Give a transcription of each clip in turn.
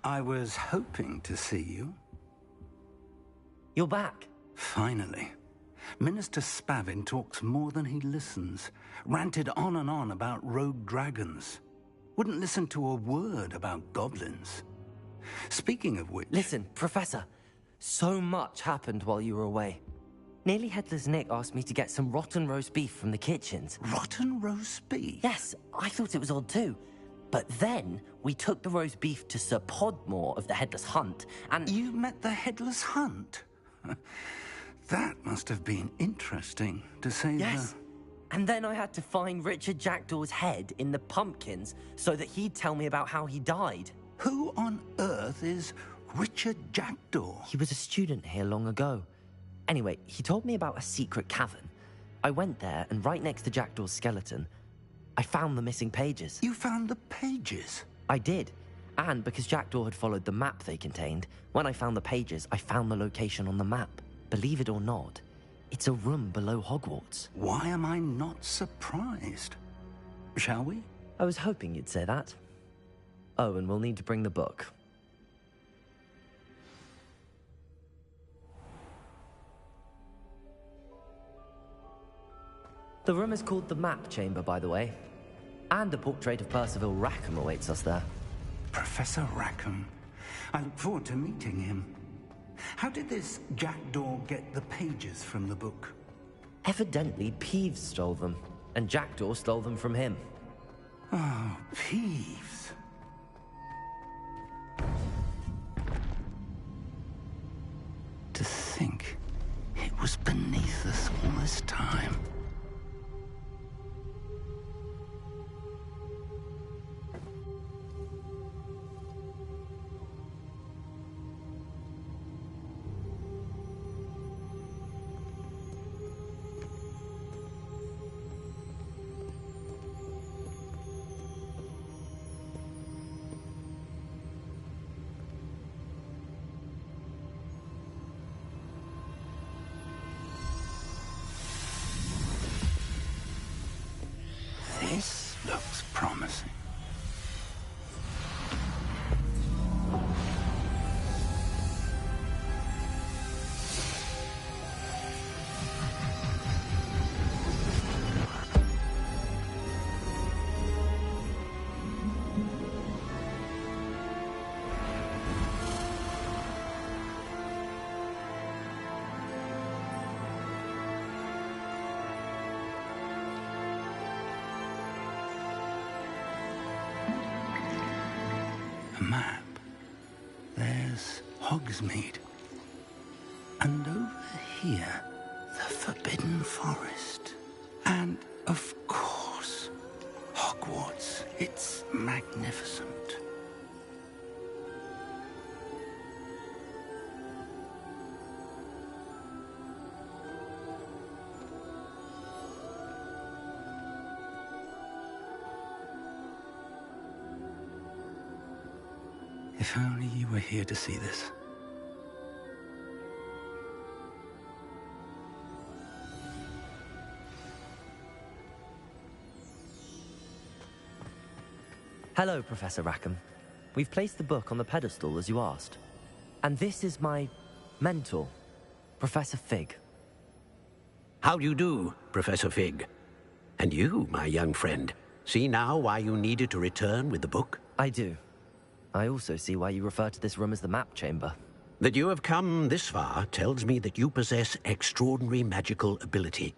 I was hoping to see you. You're back. Finally. Minister Spavin talks more than he listens. Ranted on and on about rogue dragons. Wouldn't listen to a word about goblins. Speaking of which... Listen, Professor. So much happened while you were away. Nearly Headless Nick asked me to get some rotten roast beef from the kitchens. Rotten roast beef? Yes, I thought it was odd too. But then we took the roast beef to Sir Podmore of the Headless Hunt, and... You met the Headless Hunt? That must have been interesting, to say Yes. And then I had to find Richard Jackdaw's head in the pumpkins so that he'd tell me about how he died. Who on earth is Richard Jackdaw? He was a student here long ago. Anyway, he told me about a secret cavern. I went there, and right next to Jackdaw's skeleton, I found the missing pages. You found the pages? I did. And because Jackdaw had followed the map they contained, when I found the pages, I found the location on the map. Believe it or not, it's a room below Hogwarts. Why am I not surprised? Shall we? I was hoping you'd say that. Oh, and we'll need to bring the book. The room is called the Map Chamber, by the way. And a portrait of Percival Rackham awaits us there. Professor Rackham. I look forward to meeting him. How did this Jackdaw get the pages from the book? Evidently, Peeves stole them, and Jackdaw stole them from him. Oh, Peeves. To think it was beneath us all this time. This looks promising. Map. There's Hogsmeade. And over here, the Forbidden Forest. And, of course, Hogwarts. It's magnificent. If only you were here to see this. Hello, Professor Rackham. We've placed the book on the pedestal as you asked. And this is my mentor, Professor Fig. How do you do, Professor Fig? And you, my young friend, see now why you needed to return with the book? I do. I also see why you refer to this room as the Map Chamber. That you have come this far tells me that you possess extraordinary magical ability,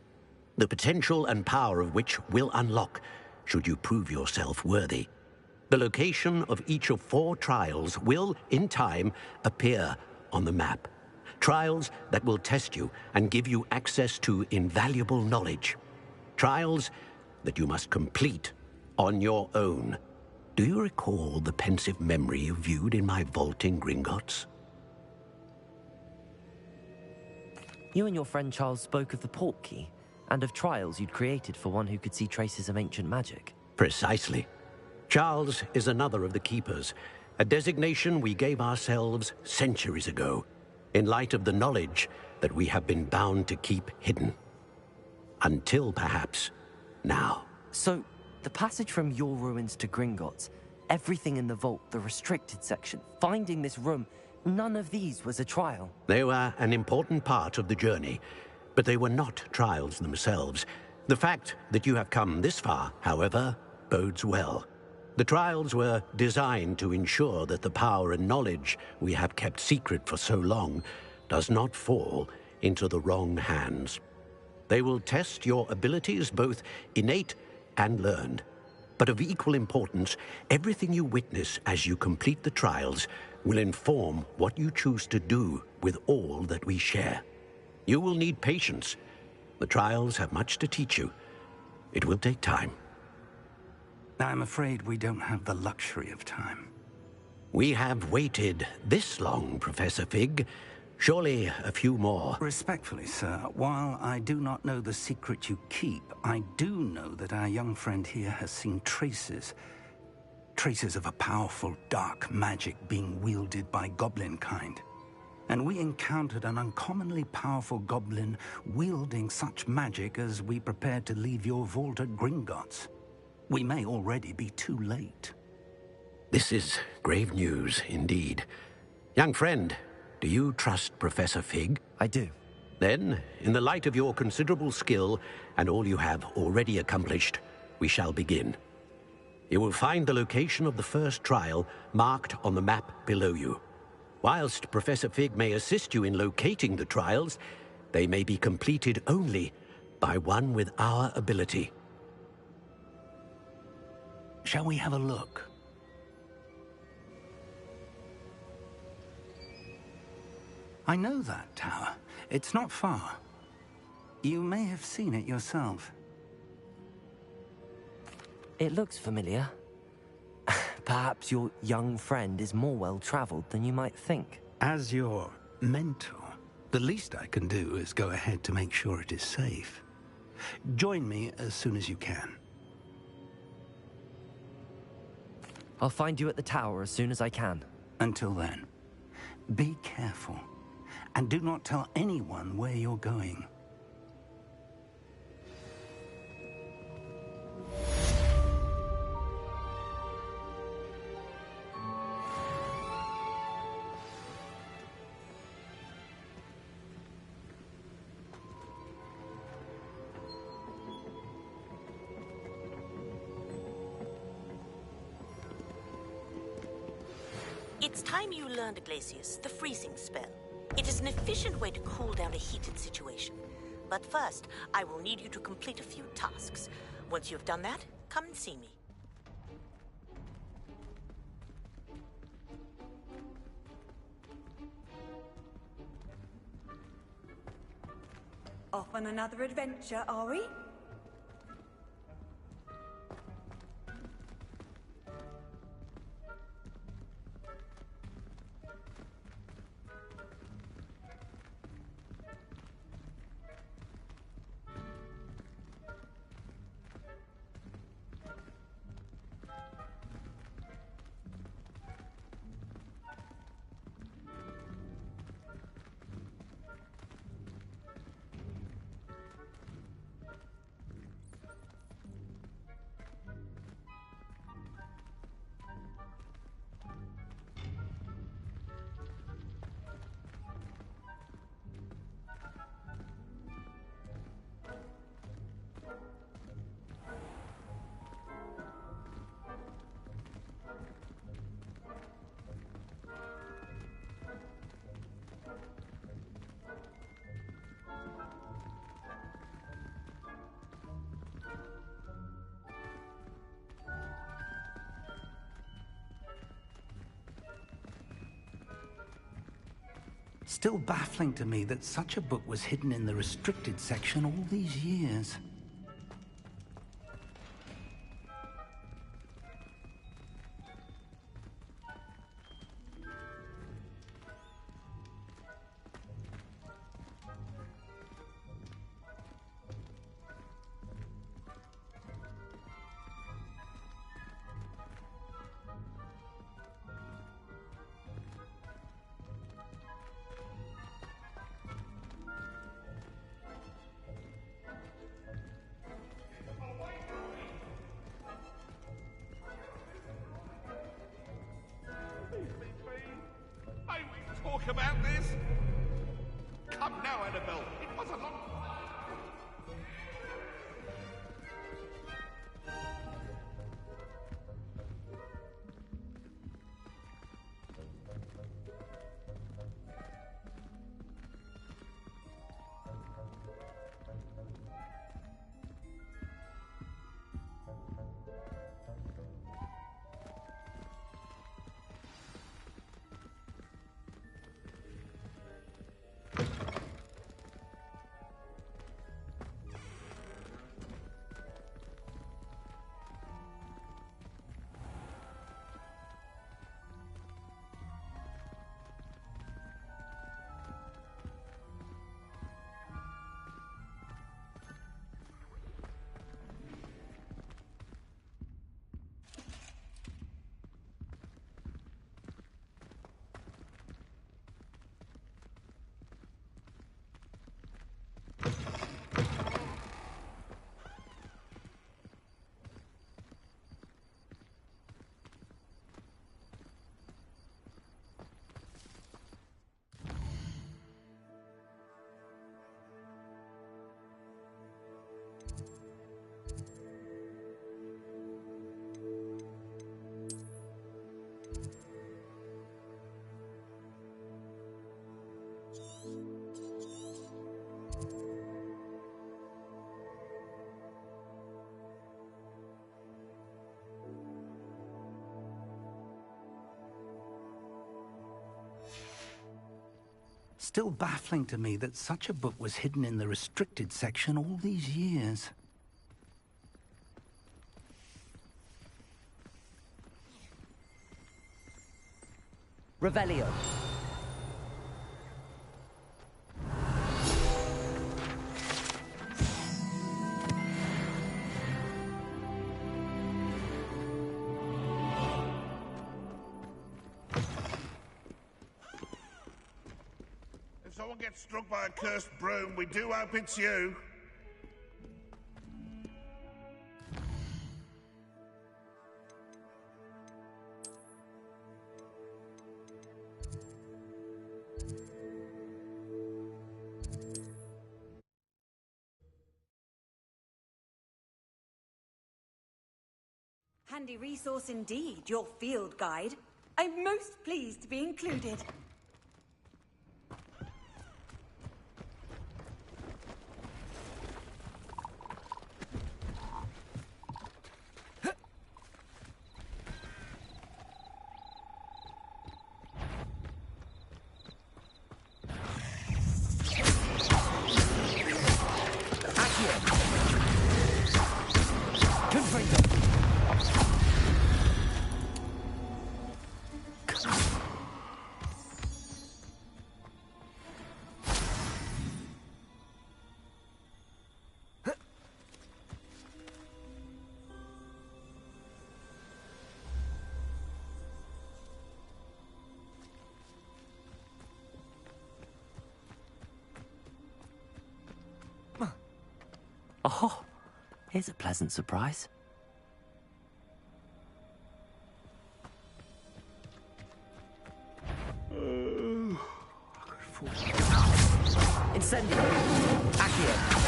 the potential and power of which will unlock should you prove yourself worthy. The location of each of 4 trials will, in time, appear on the map. Trials that will test you and give you access to invaluable knowledge. Trials that you must complete on your own. Do you recall the pensive memory you viewed in my vault in Gringotts? You and your friend Charles spoke of the Portkey, and of trials you'd created for one who could see traces of ancient magic. Precisely. Charles is another of the Keepers, a designation we gave ourselves centuries ago, in light of the knowledge that we have been bound to keep hidden. Until, perhaps, now. So, the passage from your ruins to Gringotts, Everything in the vault, the restricted section, finding this room, none of these was a trial. They were an important part of the journey, but they were not trials themselves. The fact that you have come this far, however, bodes well. The trials were designed to ensure that the power and knowledge we have kept secret for so long does not fall into the wrong hands. They will test your abilities, both innate and learned. But of equal importance, everything you witness as you complete the trials will inform what you choose to do with all that we share. You will need patience. The trials have much to teach you. It will take time. I'm afraid we don't have the luxury of time. We have waited this long, Professor Fig. Surely a few more. Respectfully, sir, while I do not know the secret you keep, I do know that our young friend here has seen traces of a powerful dark magic being wielded by goblin kind. And we encountered an uncommonly powerful goblin wielding such magic as we prepared to leave your vault at Gringotts. We may already be too late. This is grave news indeed. Young friend, do you trust Professor Fig? I do. Then, in the light of your considerable skill and all you have already accomplished, we shall begin. You will find the location of the first trial marked on the map below you. Whilst Professor Fig may assist you in locating the trials, they may be completed only by one with our ability. Shall we have a look? I know that tower. It's not far. You may have seen it yourself. It looks familiar. Perhaps your young friend is more well-traveled than you might think. As your mentor, the least I can do is go ahead to make sure it is safe. Join me as soon as you can. I'll find you at the tower as soon as I can. Until then, be careful. And do not tell anyone where you're going. It's time you learned, Glacius, the freezing spell. It is an efficient way to cool down a heated situation. But first, I will need you to complete a few tasks. Once you have done that, come and see me. Off on another adventure, are we? Still baffling to me that such a book was hidden in the restricted section all these years. Come now, Annabelle. It was a long... Still baffling to me that such a book was hidden in the restricted section all these years. Revelio. If someone gets struck by a cursed broom, we do hope it's you. Handy resource indeed, your field guide. I'm most pleased to be included. Oh, here's a pleasant surprise. Incendio! Accio!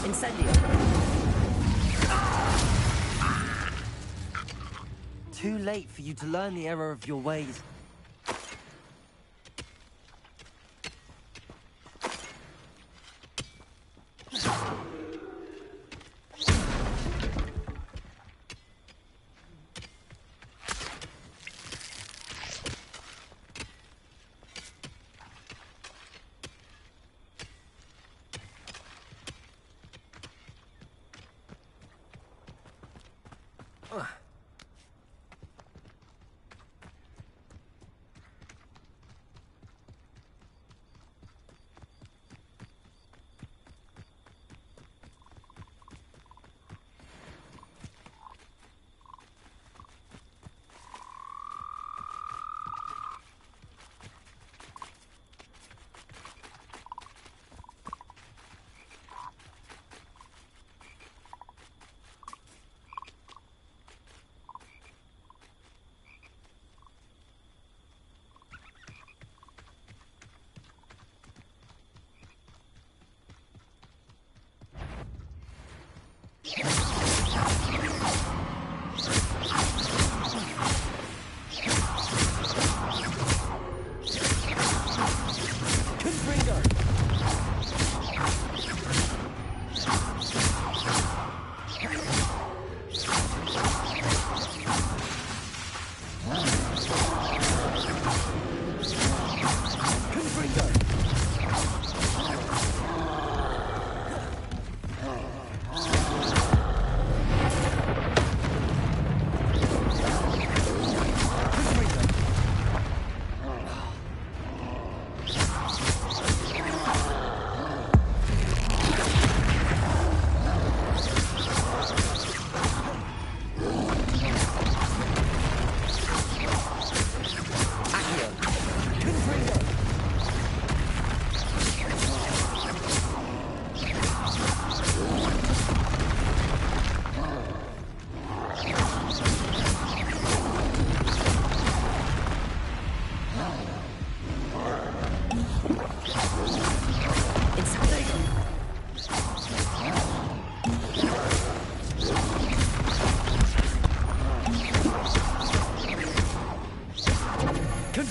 Incendio! Too late for you to learn the error of your ways.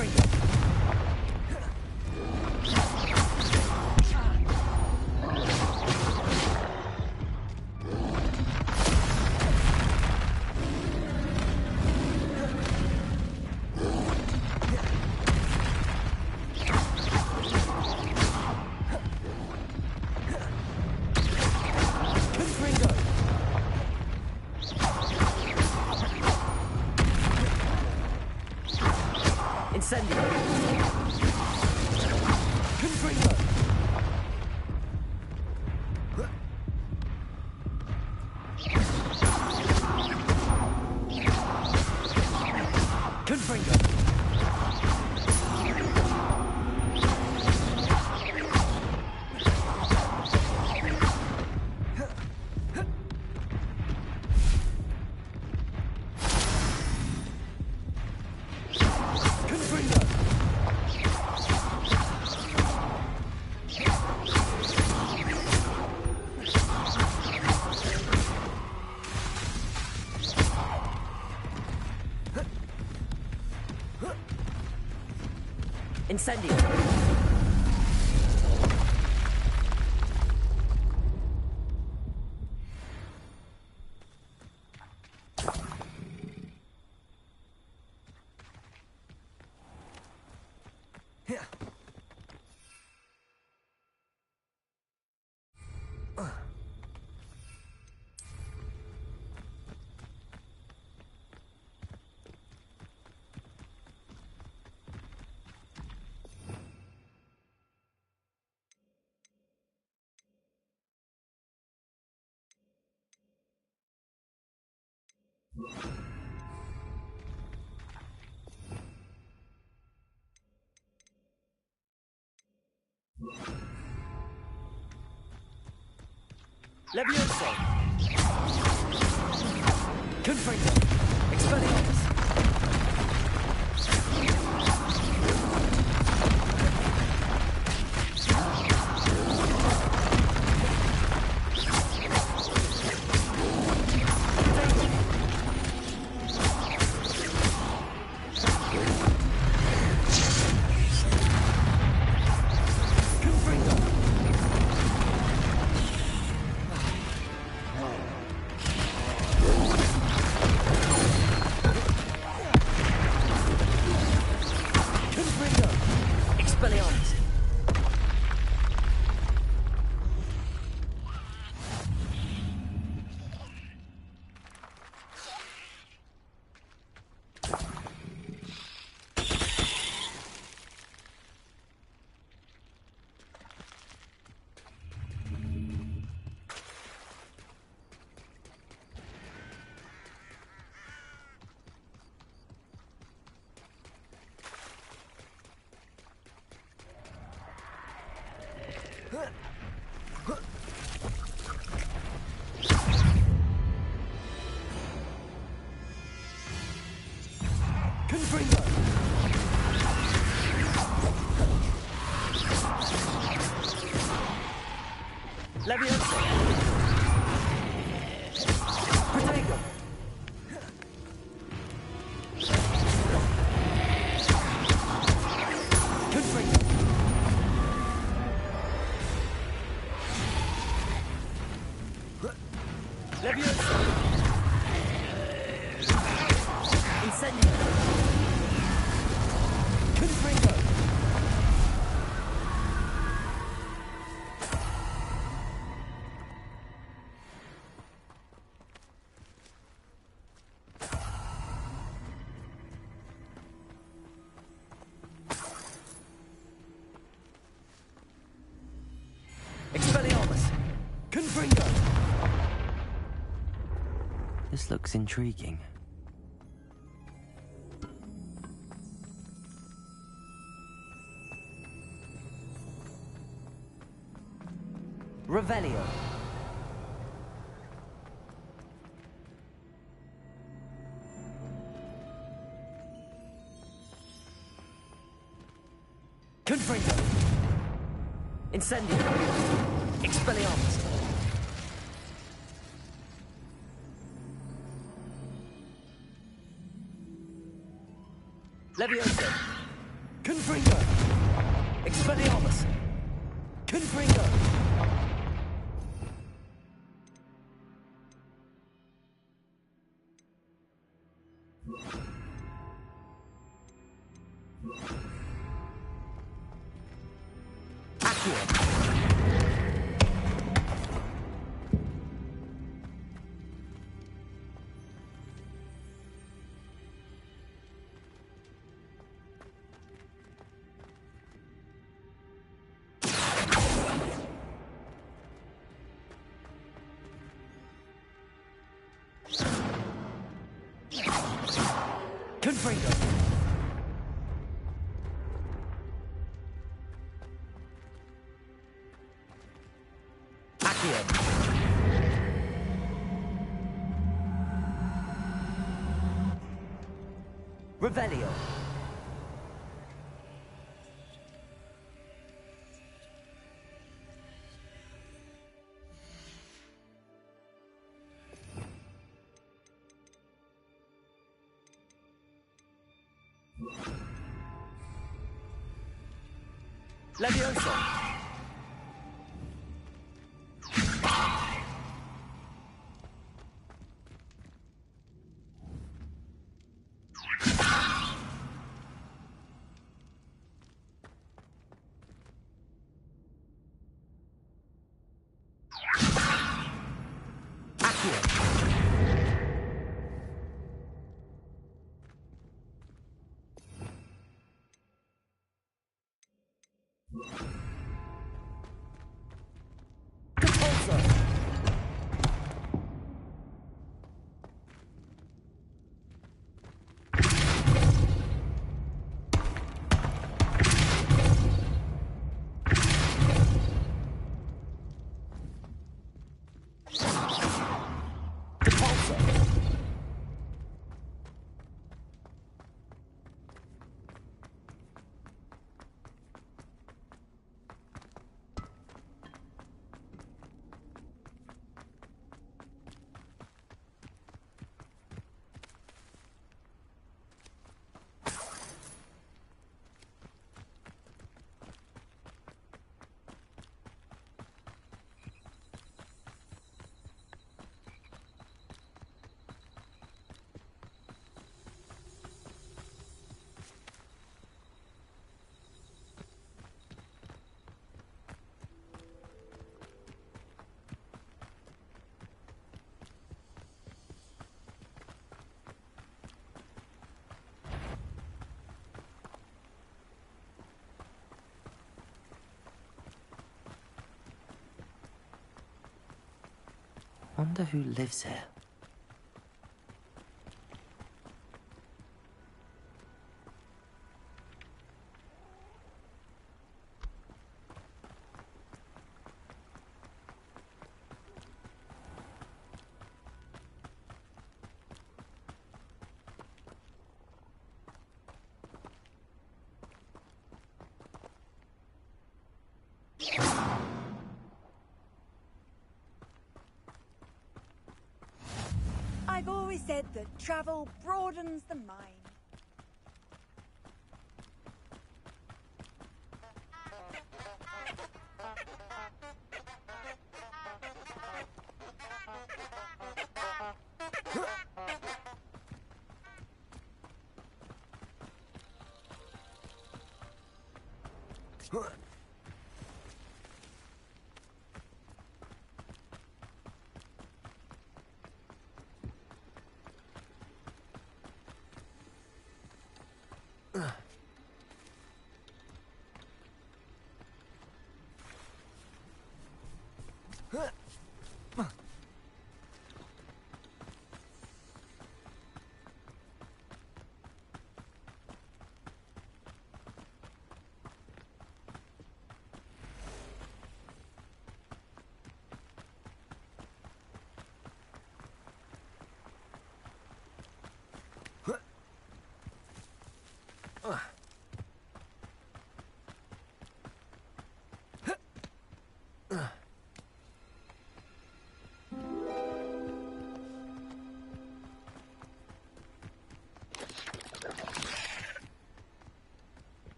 Confringo! Incendio! Confringo! Confringo! Incendio! Levioso! Confringo! Expelliarmus! Expelliarmus! Confringo! Levioso! Protego! Confringo! Levioso! Incendio! Confringo! Expelliarmus! Confringo! This looks intriguing. Revelio. Confringo. Incendio. Expelliarmus. Levioso. Confringo! Expelliarmus! Confringo! Confringo! Accio! Revelio! Levioso! Wonder who lives here. I've always said that travel broadens the mind.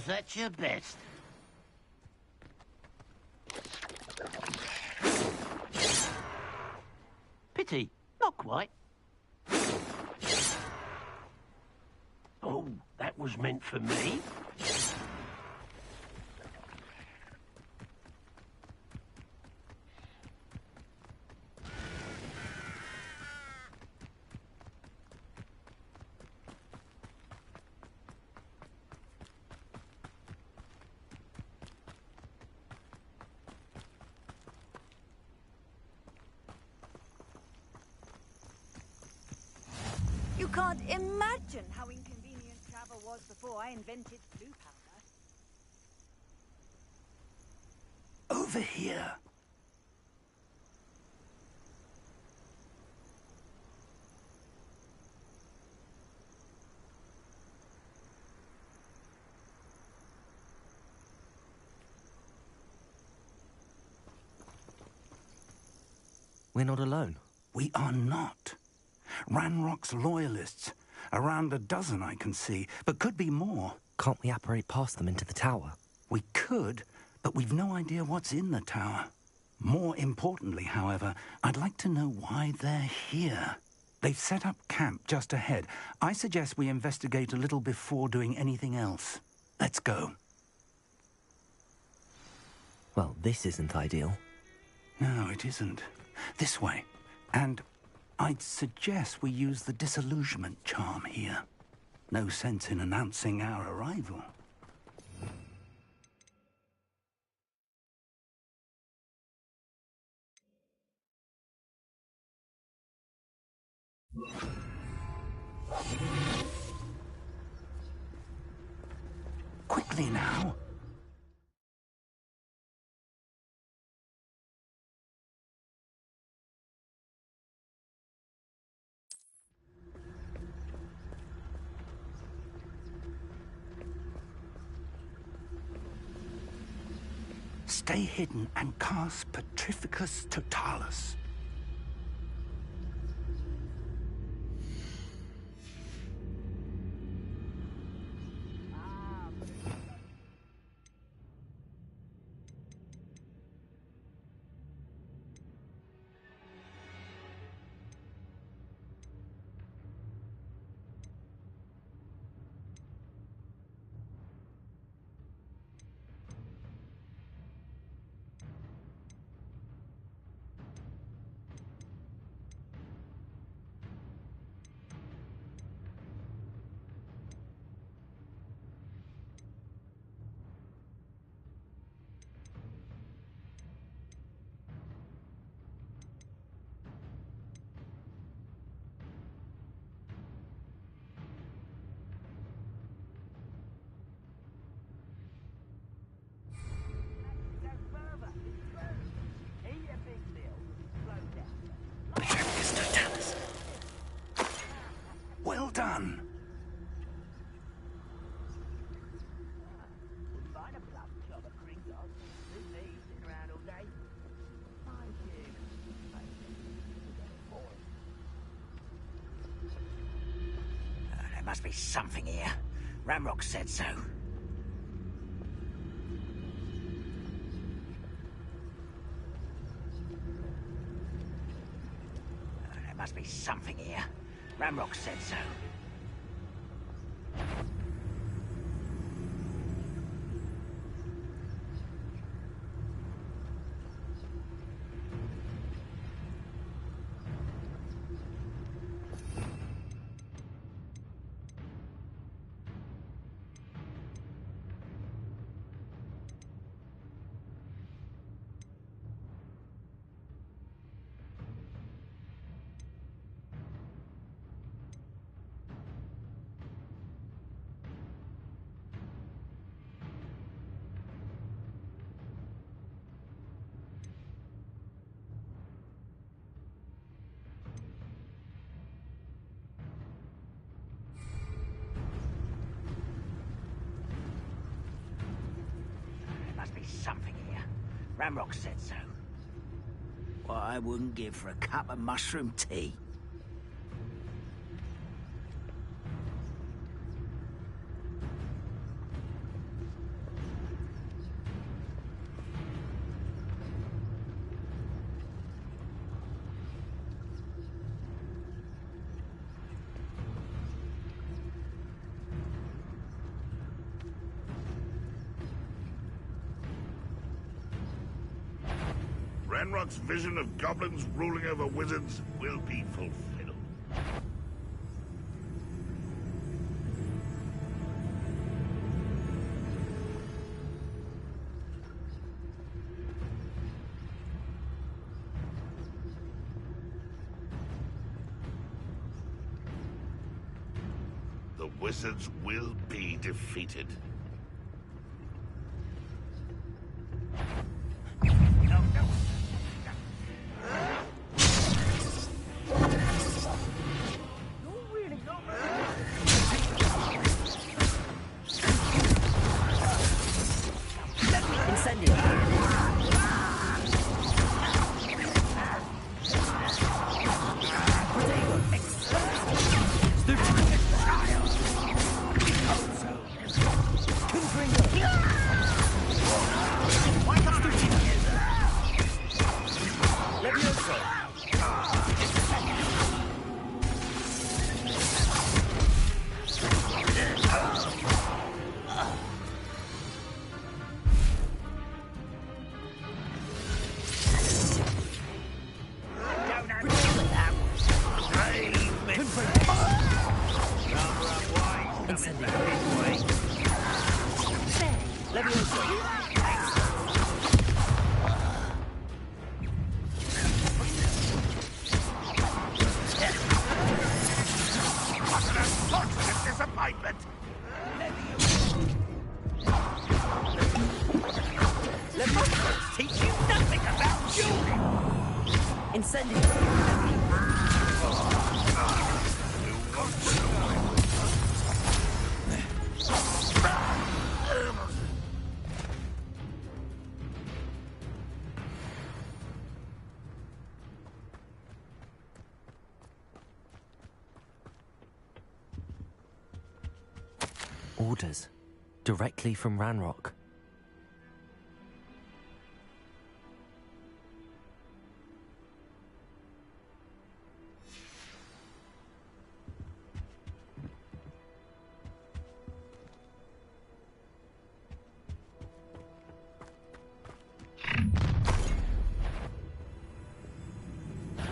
Was that your best? Pity, not quite. Oh, that was meant for me. You can't imagine how inconvenient travel was before I invented blue powder. Over here. We're not alone. We are not. Ranrock's loyalists. Around a dozen I can see, but could be more. Can't we apparate past them into the tower? We could, but we've no idea what's in the tower. More importantly, however, I'd like to know why they're here. They've set up camp just ahead. I suggest we investigate a little before doing anything else. Let's go. Well, this isn't ideal. No, it isn't. This way. And I'd suggest we use the disillusionment charm here. No sense in announcing our arrival. Quickly now. Stay hidden and cast Petrificus Totalis. Petrificus Totalis. Well done. There must be something here. Ramrock said so. There must be something here. Ramrock said so. Something here. Ramrock said so. What I wouldn't give for a cup of mushroom tea. Ranrock's vision of goblins ruling over wizards will be fulfilled. The wizards will be defeated. Orders. Directly from Ranrock.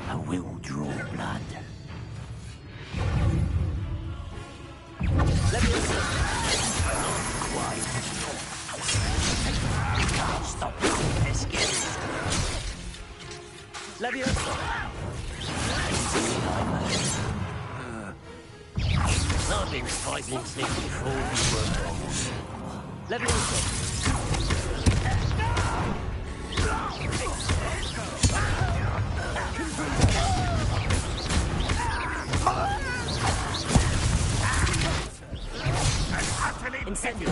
I will draw blood. Let me listen. Stop this kid. Leviosa. I've been fighting since before you were born. Leviosa. Incendio.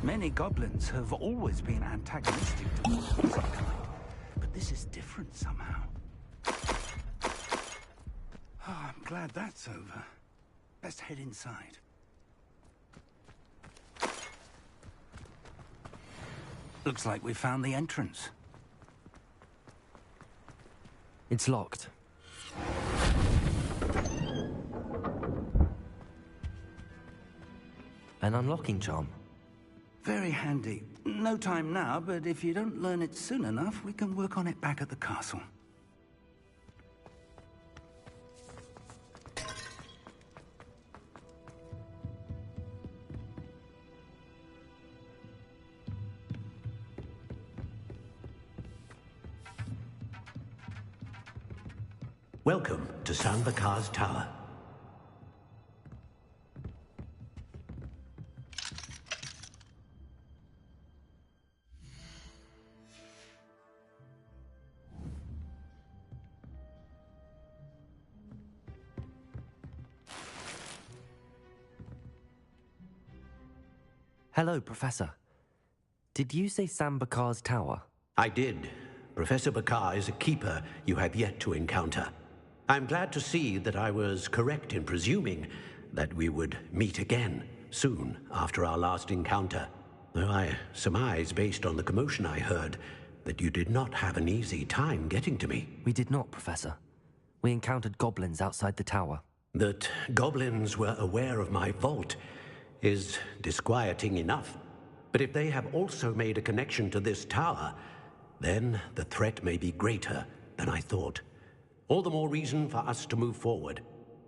Many goblins have always been antagonistic towards wizard kind, but this is different somehow. Oh, I'm glad that's over. Let's head inside. Looks like we found the entrance. It's locked. An unlocking charm. Very handy. No time now, but if you don't learn it soon enough, we can work on it back at the castle. Welcome to Sanvakar's Tower. Hello, Professor. Did you say Sambakar's tower? I did, Professor Bakar is a keeper you have yet to encounter. I'm glad to see that I was correct in presuming that we would meet again soon after our last encounter. Though I surmise, based on the commotion I heard, that you did not have an easy time getting to me. We did not, Professor. We encountered goblins outside the tower. That goblins were aware of my vault is disquieting enough. But if they have also made a connection to this tower, then the threat may be greater than I thought. All the more reason for us to move forward.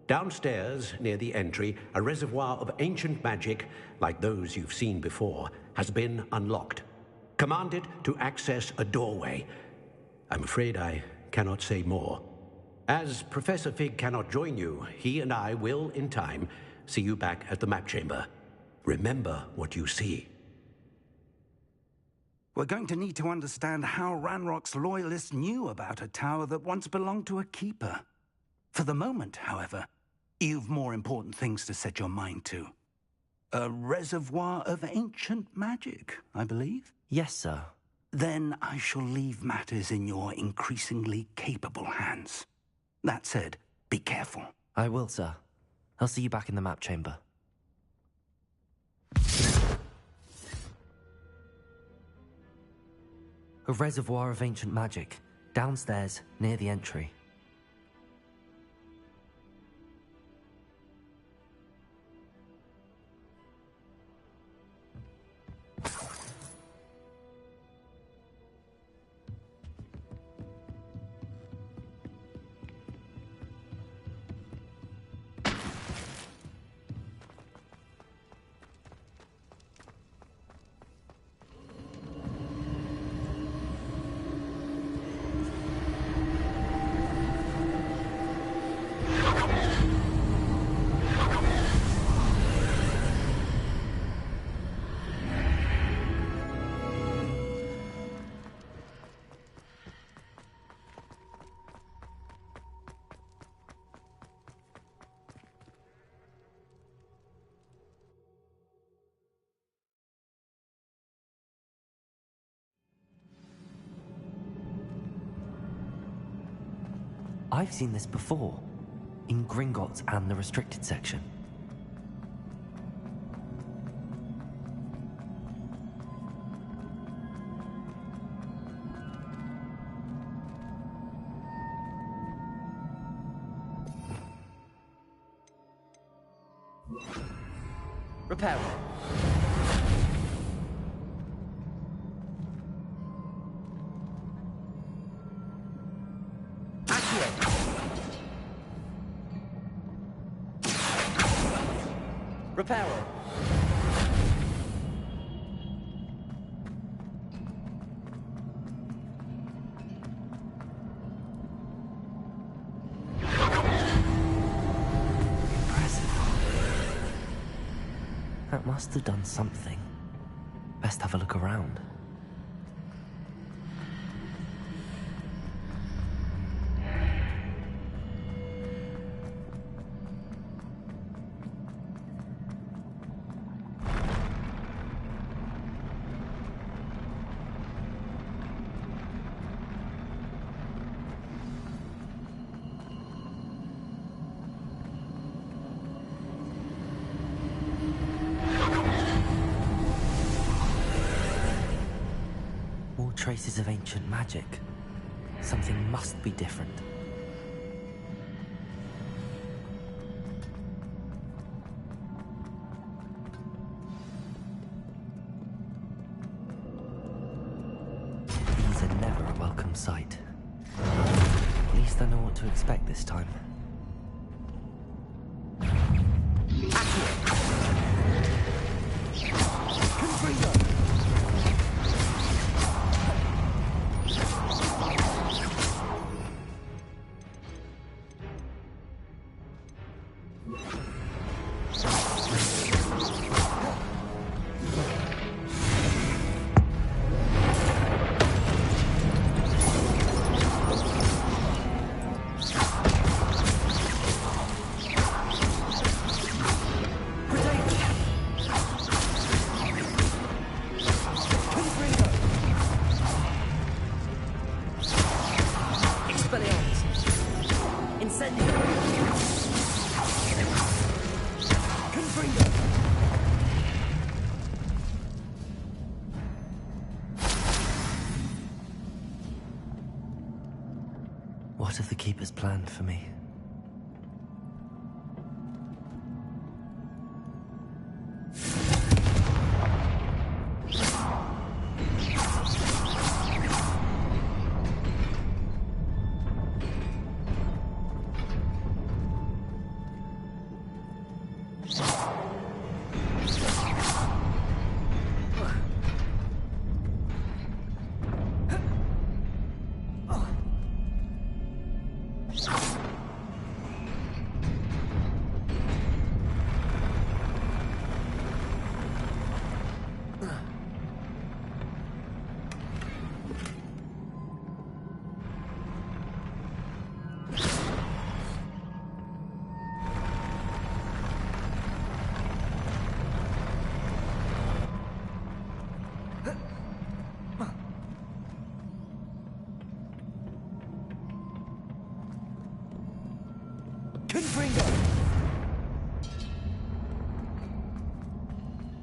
Downstairs, near the entry, a reservoir of ancient magic, like those you've seen before, has been unlocked. Command it to access a doorway. I'm afraid I cannot say more. As Professor Fig cannot join you, he and I will, in time, see you back at the map chamber. Remember what you see. We're going to need to understand how Ranrock's loyalists knew about a tower that once belonged to a keeper. For the moment, however, you've more important things to set your mind to. A reservoir of ancient magic, I believe? Yes, sir. Then I shall leave matters in your increasingly capable hands. That said, be careful. I will, sir. I'll see you back in the map chamber. A reservoir of ancient magic, downstairs, near the entry. I've seen this before, in Gringotts and the restricted section. Repair. Reparo. Impressive. That must have done something. Best have a look around. Traces of ancient magic. Something must be different. These are never a welcome sight. At least I know what to expect this time. What have the Keepers planned for me?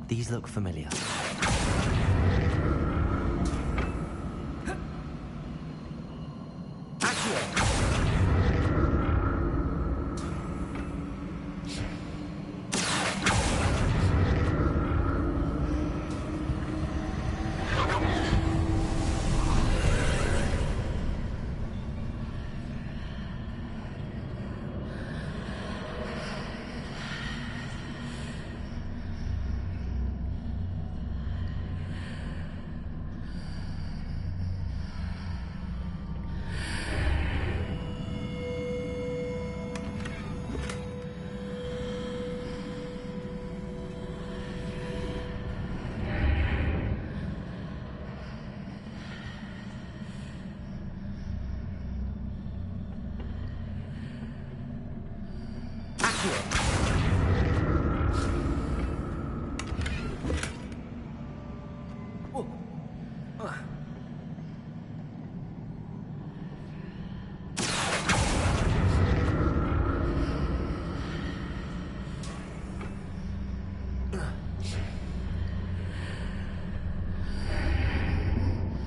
These look familiar.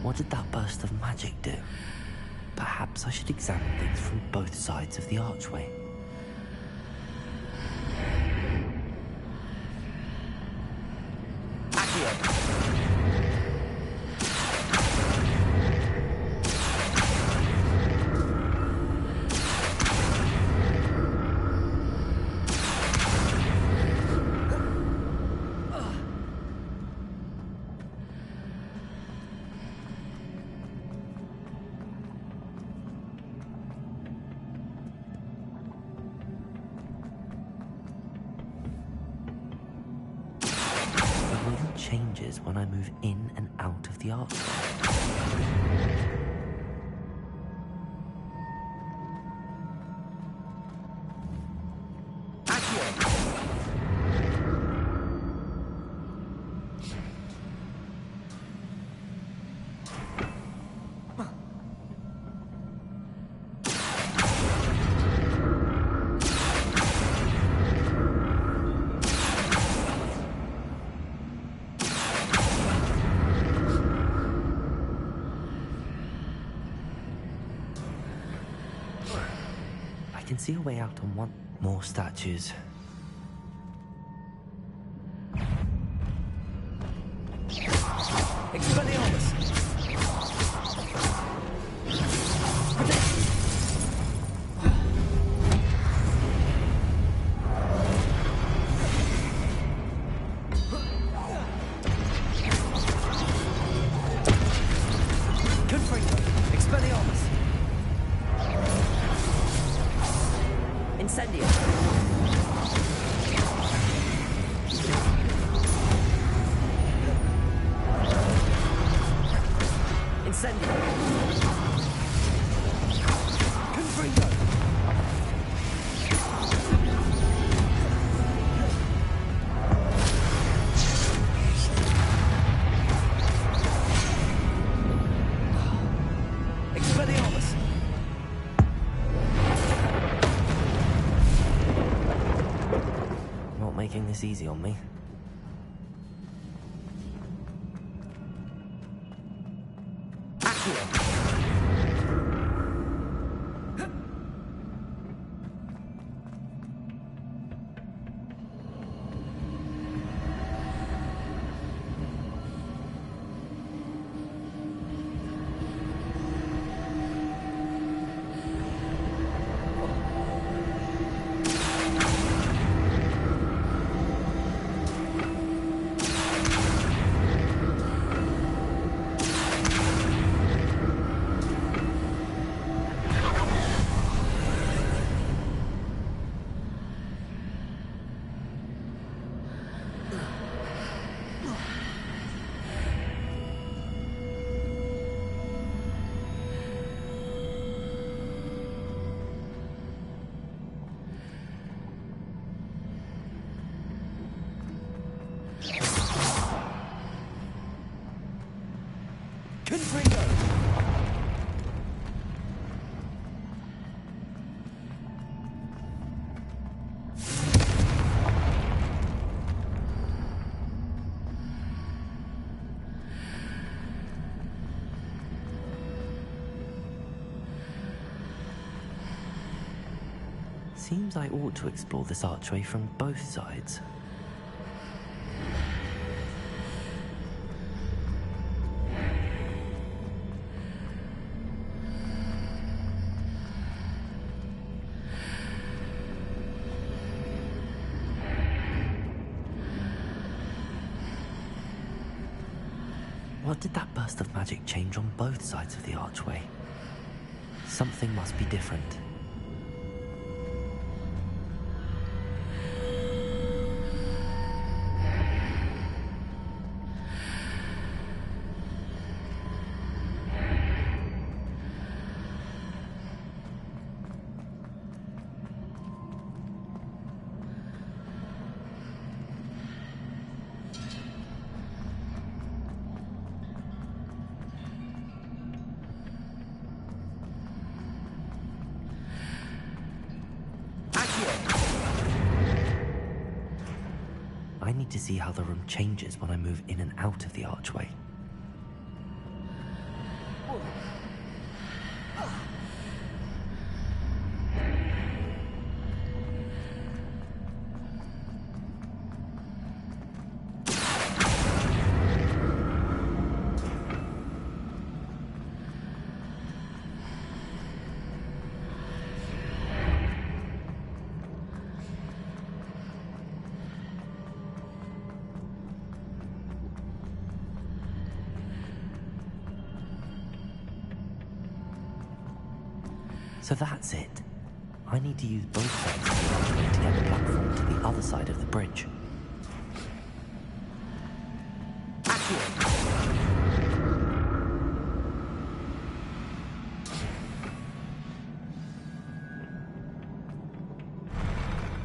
What did that burst of magic do? Perhaps I should examine things from both sides of the archway. Changes when I move in and out of the archway. I can see a way out on one. More statues. Expelliarmus! Confringo! Expelliarmus! Incendio! Incendio! Confringo! Expelliarmus! Not making this easy on me. Accio! Seems I ought to explore this archway from both sides. What did that burst of magic change on both sides of the archway? Something must be different. I need to see how the room changes when I move in and out of the archway. So that's it. I need to use both sides of the archway to get the platform to the other side of the bridge.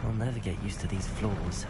I'll never get used to these floors.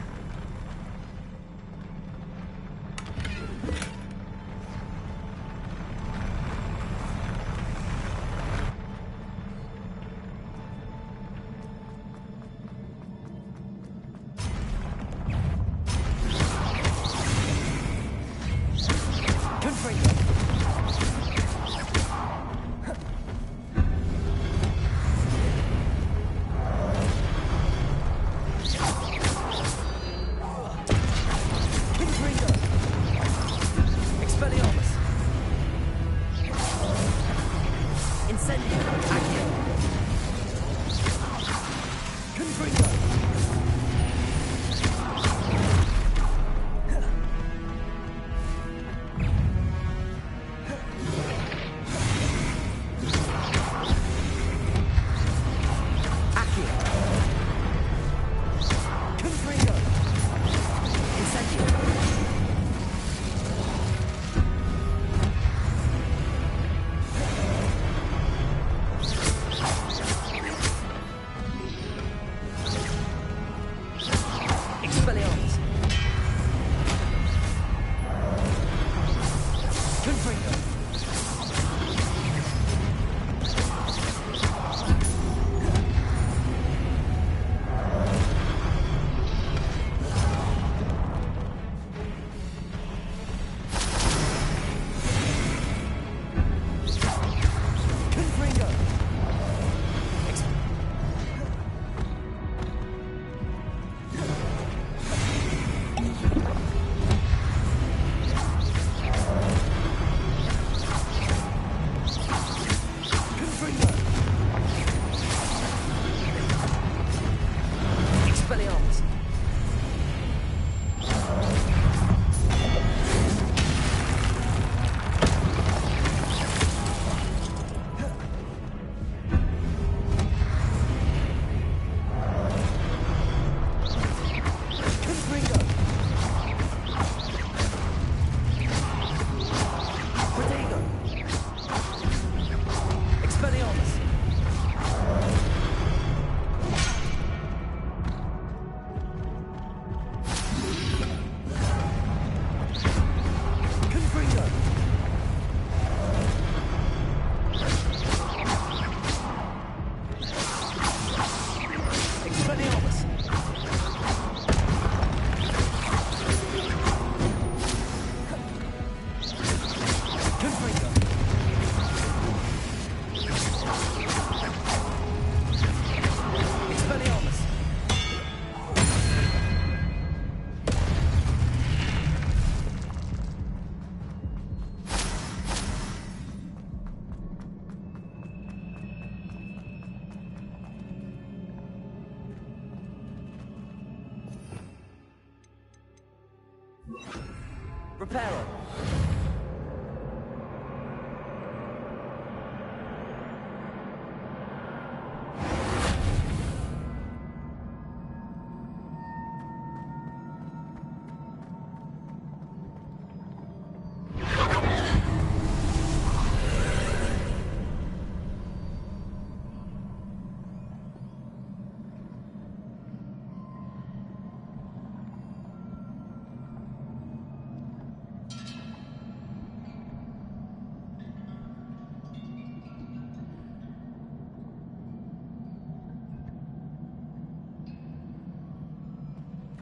Reparo.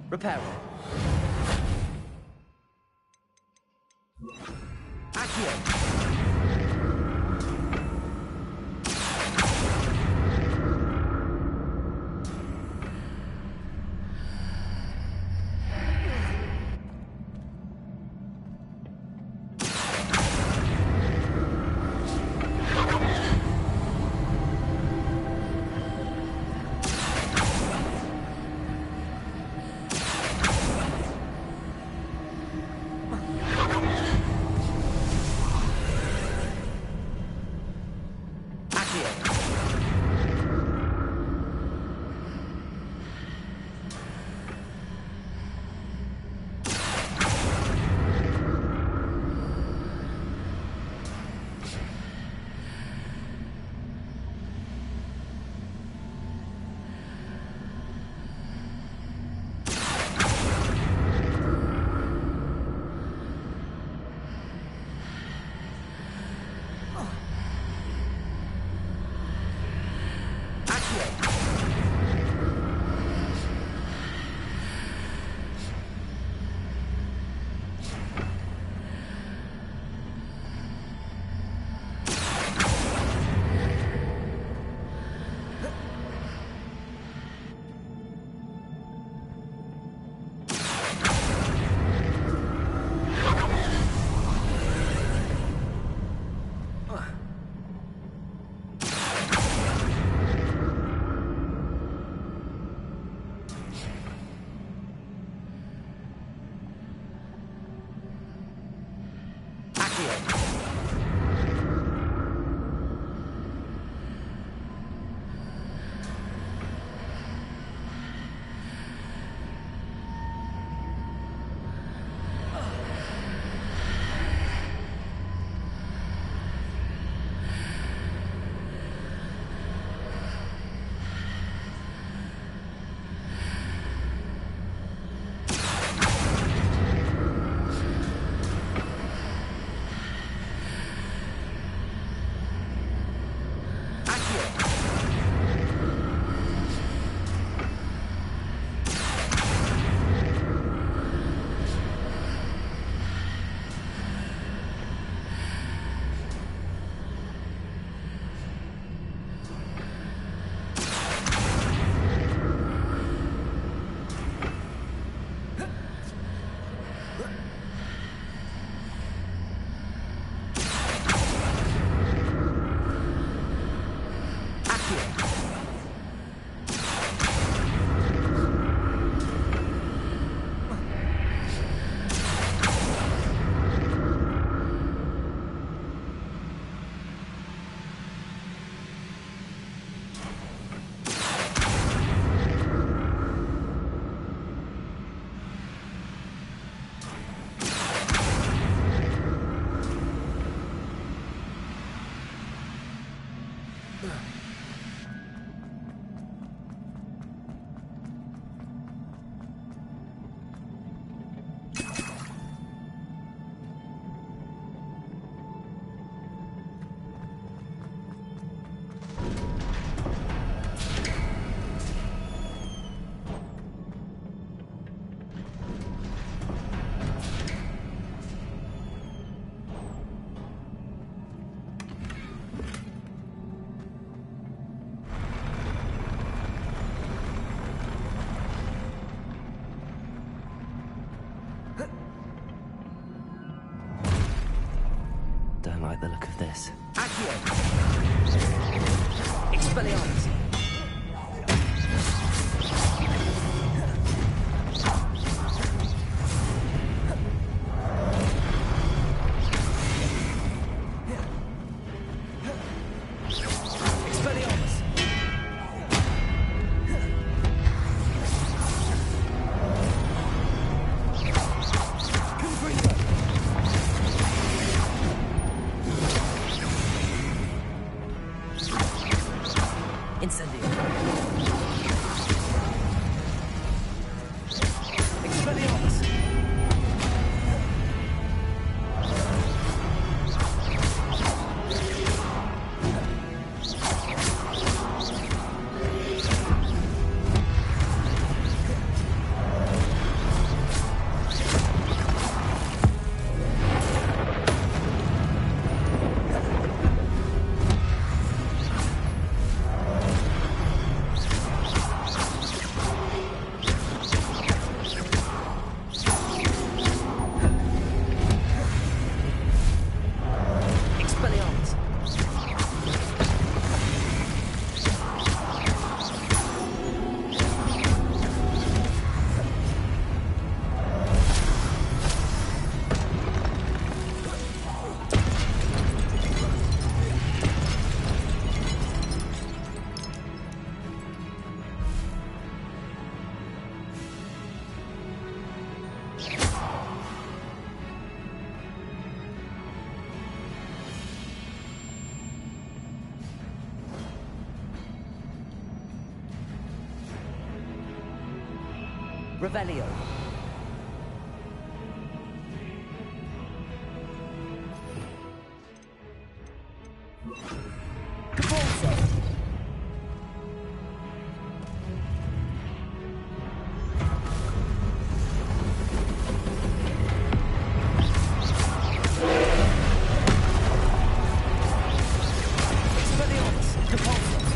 Reparo. Accio. Like the look of this. Accio! Expelliarmus! Incendio. Expelliarmus. Revelio. Capulso. Expelliarmus. Capulso.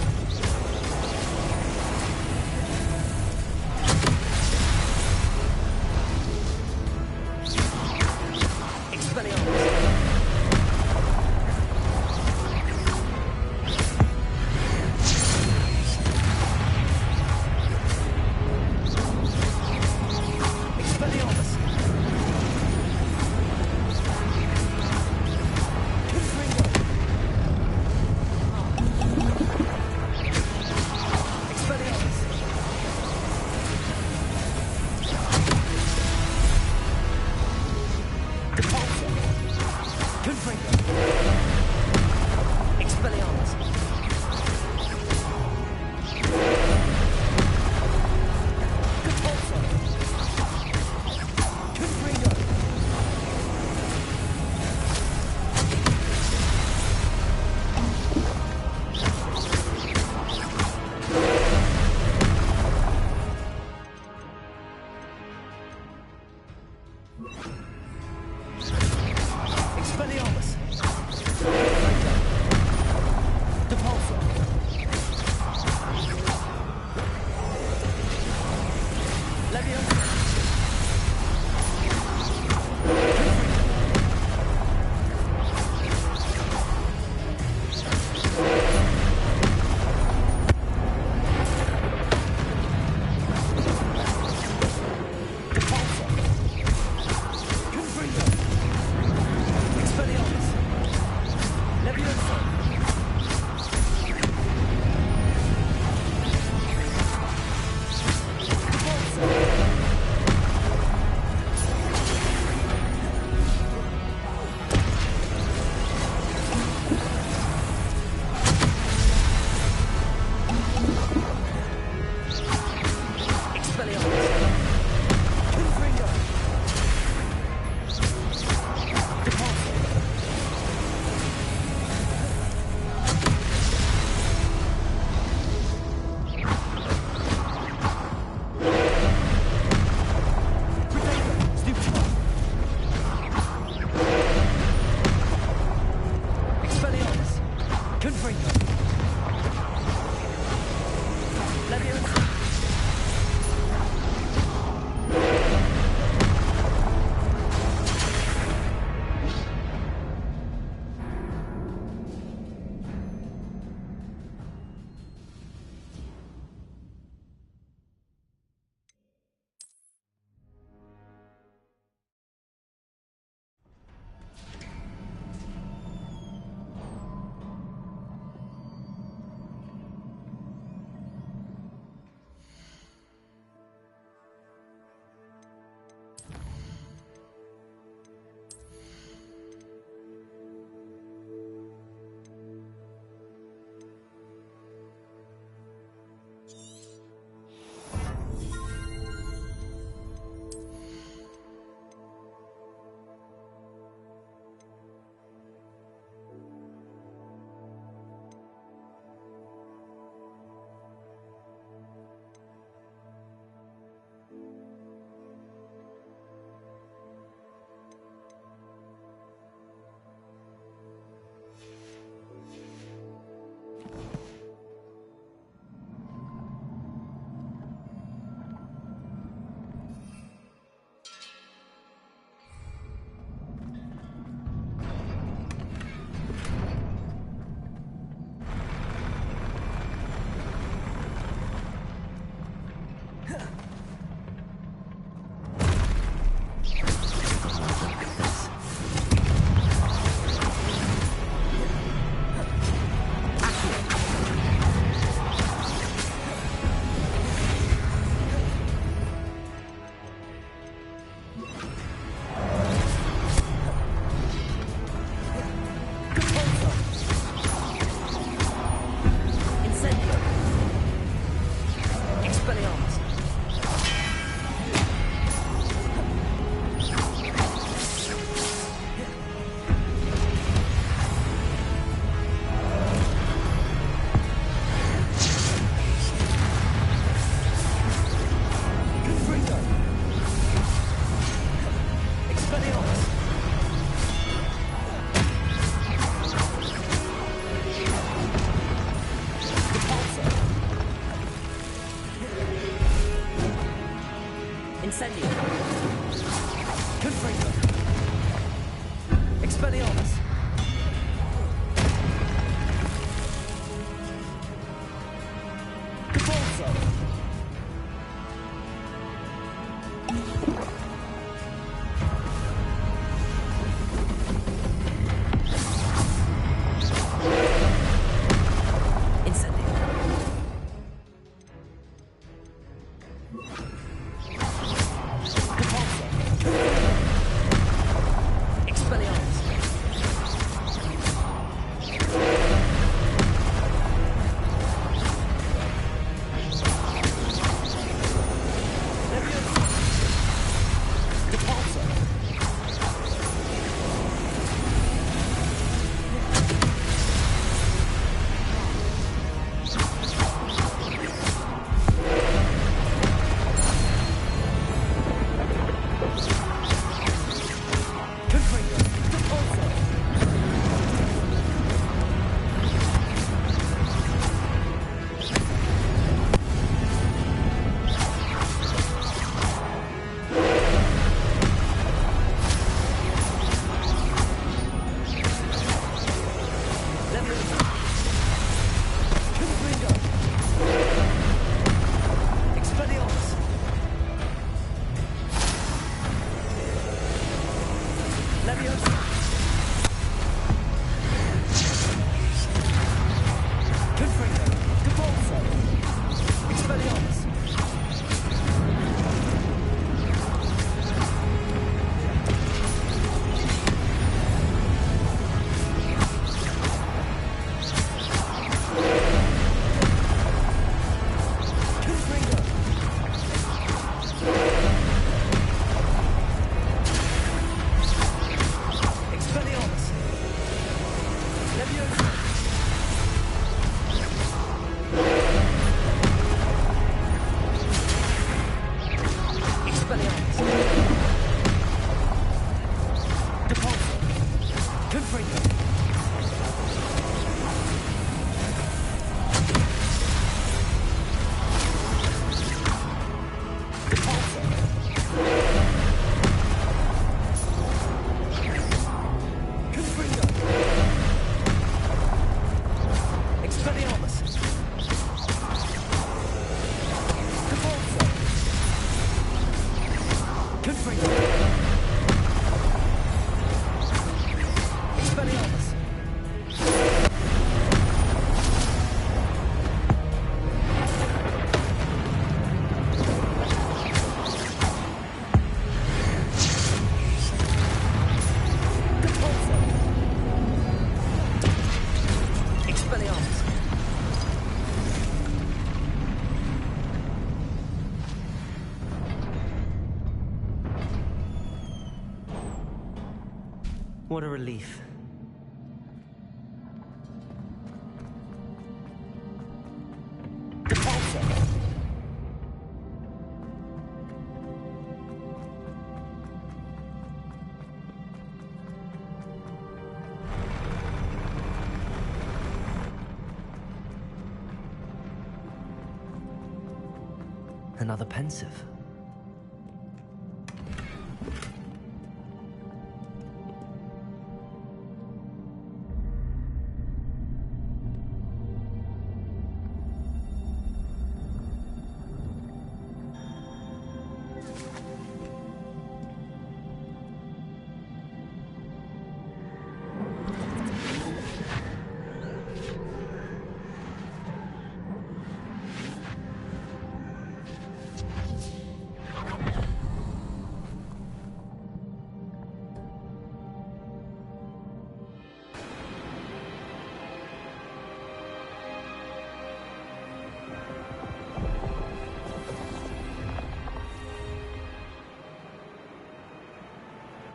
What a relief. Another pensive.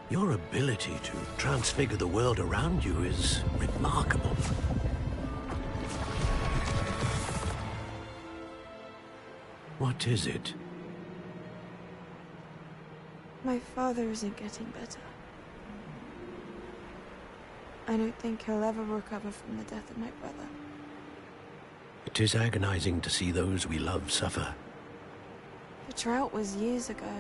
Your ability to transfigure the world around you is remarkable. What is it? My father isn't getting better. I don't think he'll ever recover from the death of my brother. It is agonizing to see those we love suffer. The drought was years ago,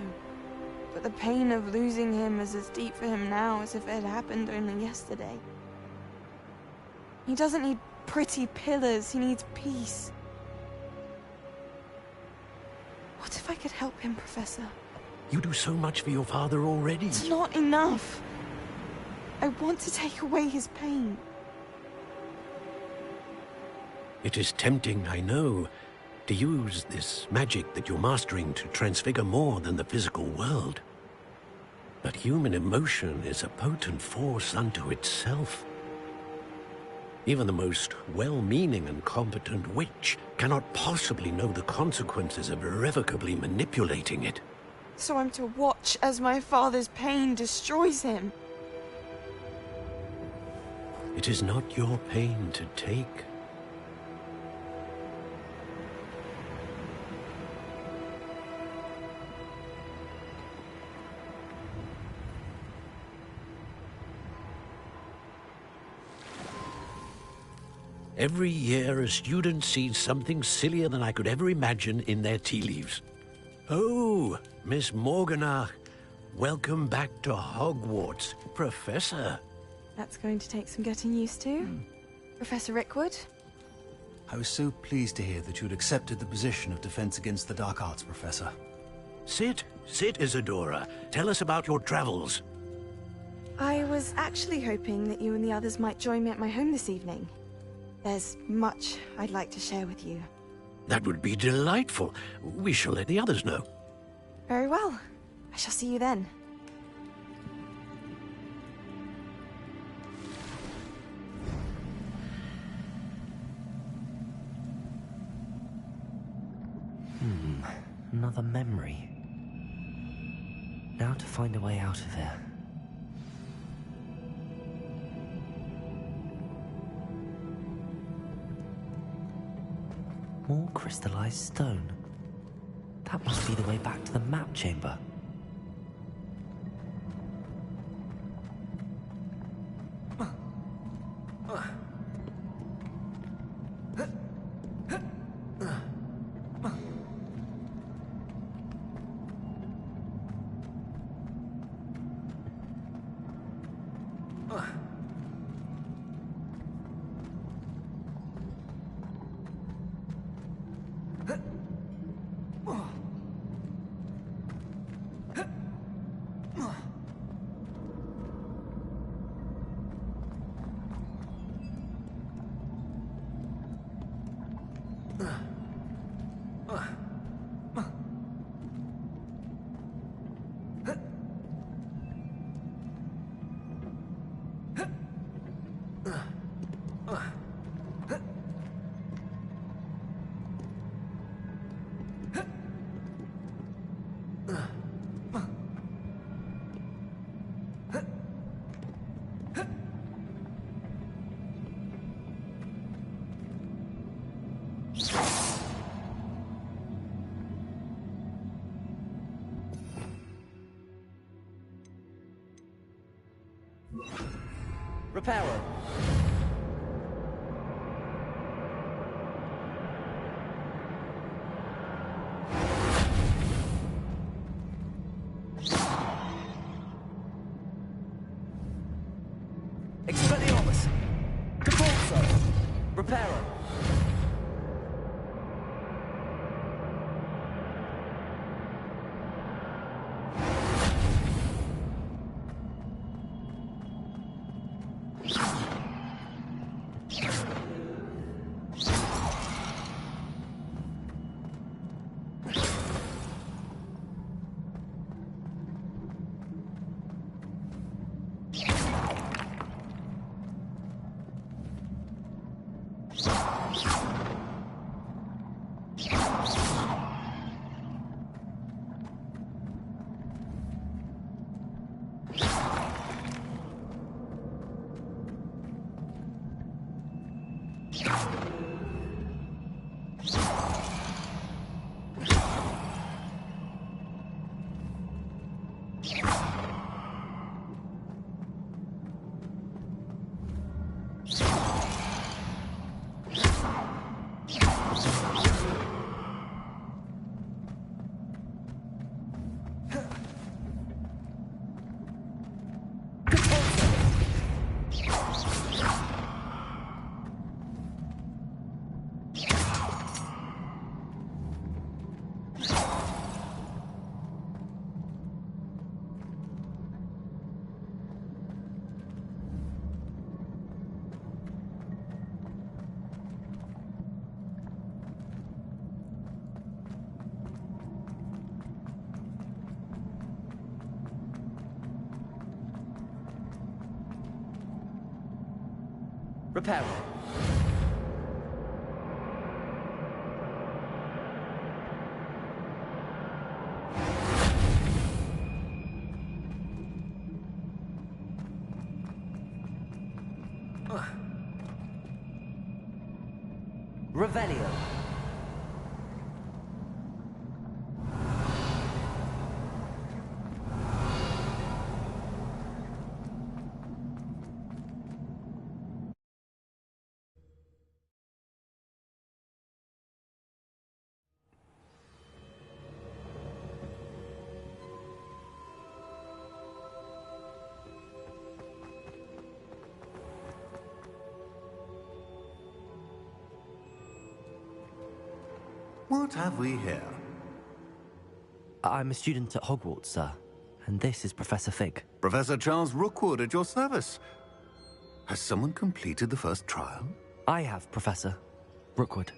but the pain of losing him is as deep for him now as if it had happened only yesterday. He doesn't need pretty pillars, he needs peace. What if I could help him, Professor? You do so much for your father already. It's not enough. I want to take away his pain. It is tempting, I know, to use this magic that you're mastering to transfigure more than the physical world. But human emotion is a potent force unto itself. Even the most well-meaning and competent witch cannot possibly know the consequences of irrevocably manipulating it. So I'm to watch as my father's pain destroys him. It is not your pain to take. Every year, a student sees something sillier than I could ever imagine in their tea leaves. Oh, Miss Morganach, welcome back to Hogwarts, Professor. That's going to take some getting used to. Professor Rickwood? I was so pleased to hear that you'd accepted the position of Defense Against the Dark Arts, Professor. Sit, Isadora. Tell us about your travels. I was actually hoping that you and the others might join me at my home this evening. There's much I'd like to share with you. That would be delightful. We shall let the others know. Very well. I shall see you then. Another memory. Now to find a way out of here. More crystallized stone. That must be the way back to the map chamber. Reparo. Expelliarmus. Depulso. Reparo. Reparo. Revelio. What have we here? I'm a student at Hogwarts, sir. And this is Professor Fig. Professor Charles Rookwood at your service. Has someone completed the first trial? I have, Professor Rookwood.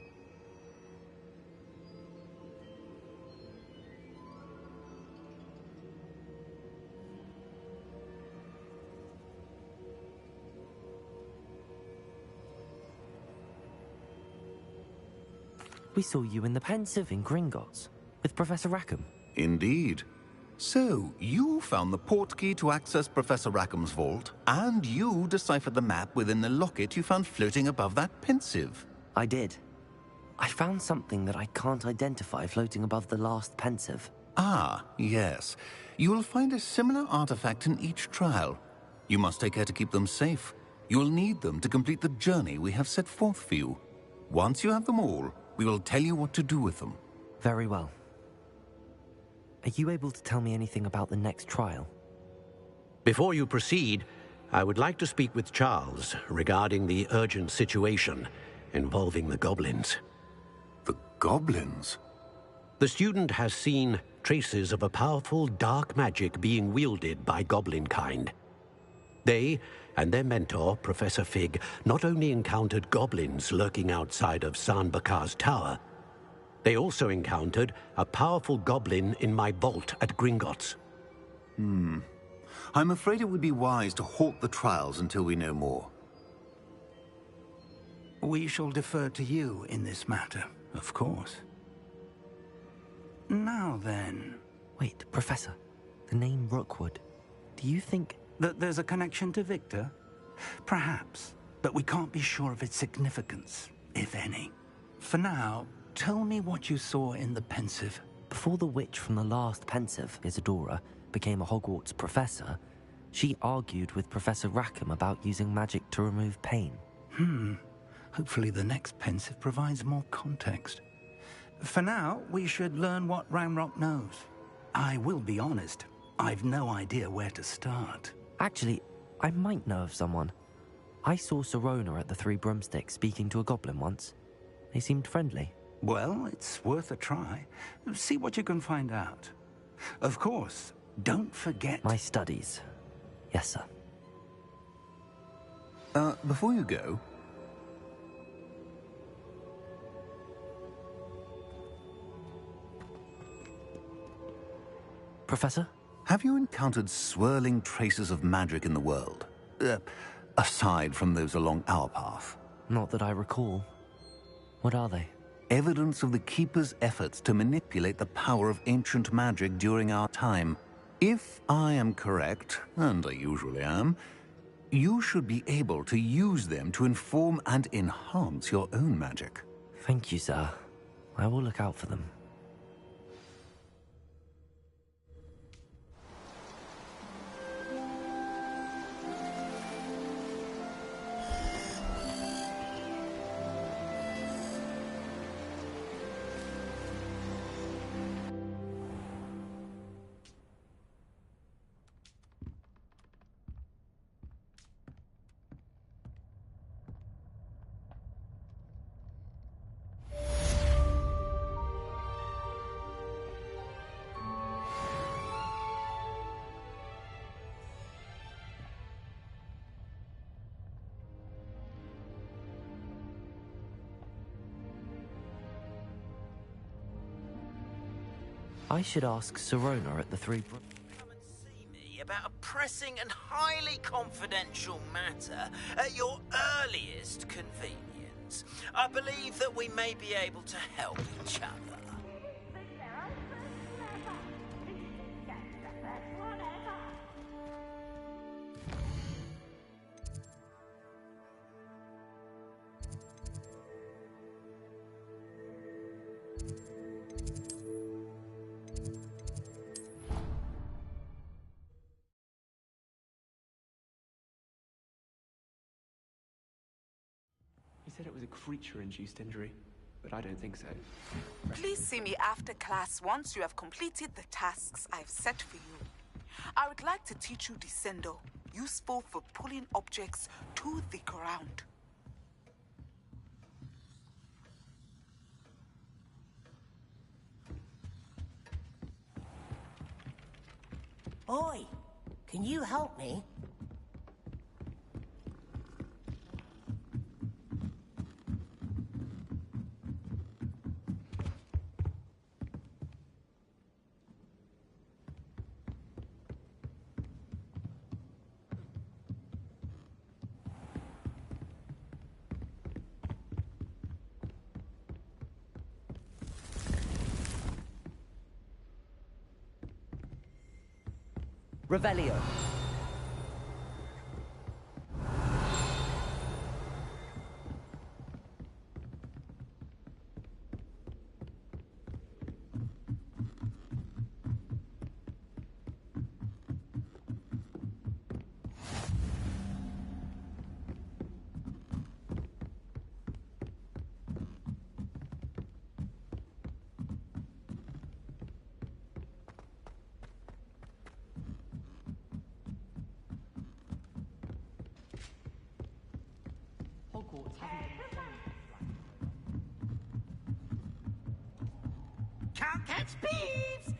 We saw you in the Pensive in Gringotts with Professor Rackham. Indeed. So, you found the portkey to access Professor Rackham's vault, and you deciphered the map within the locket you found floating above that Pensive. I did. I found something that I can't identify floating above the last Pensive. Ah, yes. You will find a similar artifact in each trial. You must take care to keep them safe. You will need them to complete the journey we have set forth for you. Once you have them all, we will tell you what to do with them. Very well. Are you able to tell me anything about the next trial? Before you proceed, I would like to speak with Charles regarding the urgent situation involving the goblins. The goblins? The student has seen traces of a powerful dark magic being wielded by goblin kind. They and their mentor, Professor Fig, not only encountered goblins lurking outside of San Bakar's tower, they also encountered a powerful goblin in my vault at Gringotts. I'm afraid it would be wise to halt the trials until we know more. We shall defer to you in this matter, of course. Now then... Wait, Professor. The name Rookwood. Do you think... that there's a connection to Victor? Perhaps, but we can't be sure of its significance, if any. For now, tell me what you saw in the Pensive. Before the witch from the last Pensive, Isadora, became a Hogwarts professor, She argued with Professor Rackham about using magic to remove pain. Hopefully the next pensive provides more context. For now, we should learn what Ramrock knows. I will be honest, I've no idea where to start. Actually, I might know of someone. I saw Sirona at the Three Broomsticks speaking to a goblin once. They seemed friendly. Well, it's worth a try. See what you can find out. Of course, don't forget... My studies. Yes, sir. Before you go... Professor? Have you encountered swirling traces of magic in the world? Aside from those along our path? Not that I recall. What are they? Evidence of the Keeper's efforts to manipulate the power of ancient magic during our time. If I am correct, and I usually am, you should be able to use them to inform and enhance your own magic. Thank you, sir. I will look out for them. I should ask Sirona at the Three Broomsticks. Come and see me about a pressing and highly confidential matter at your earliest convenience. I believe that we may be able to help each other. He said it was a creature-induced injury, but I don't think so. Please see me after class once you have completed the tasks I've set for you. I would like to teach you Descendo, useful for pulling objects to the ground. Boy, can you help me? Revelio. Hogwarts hasn't been the same. Can't catch thieves!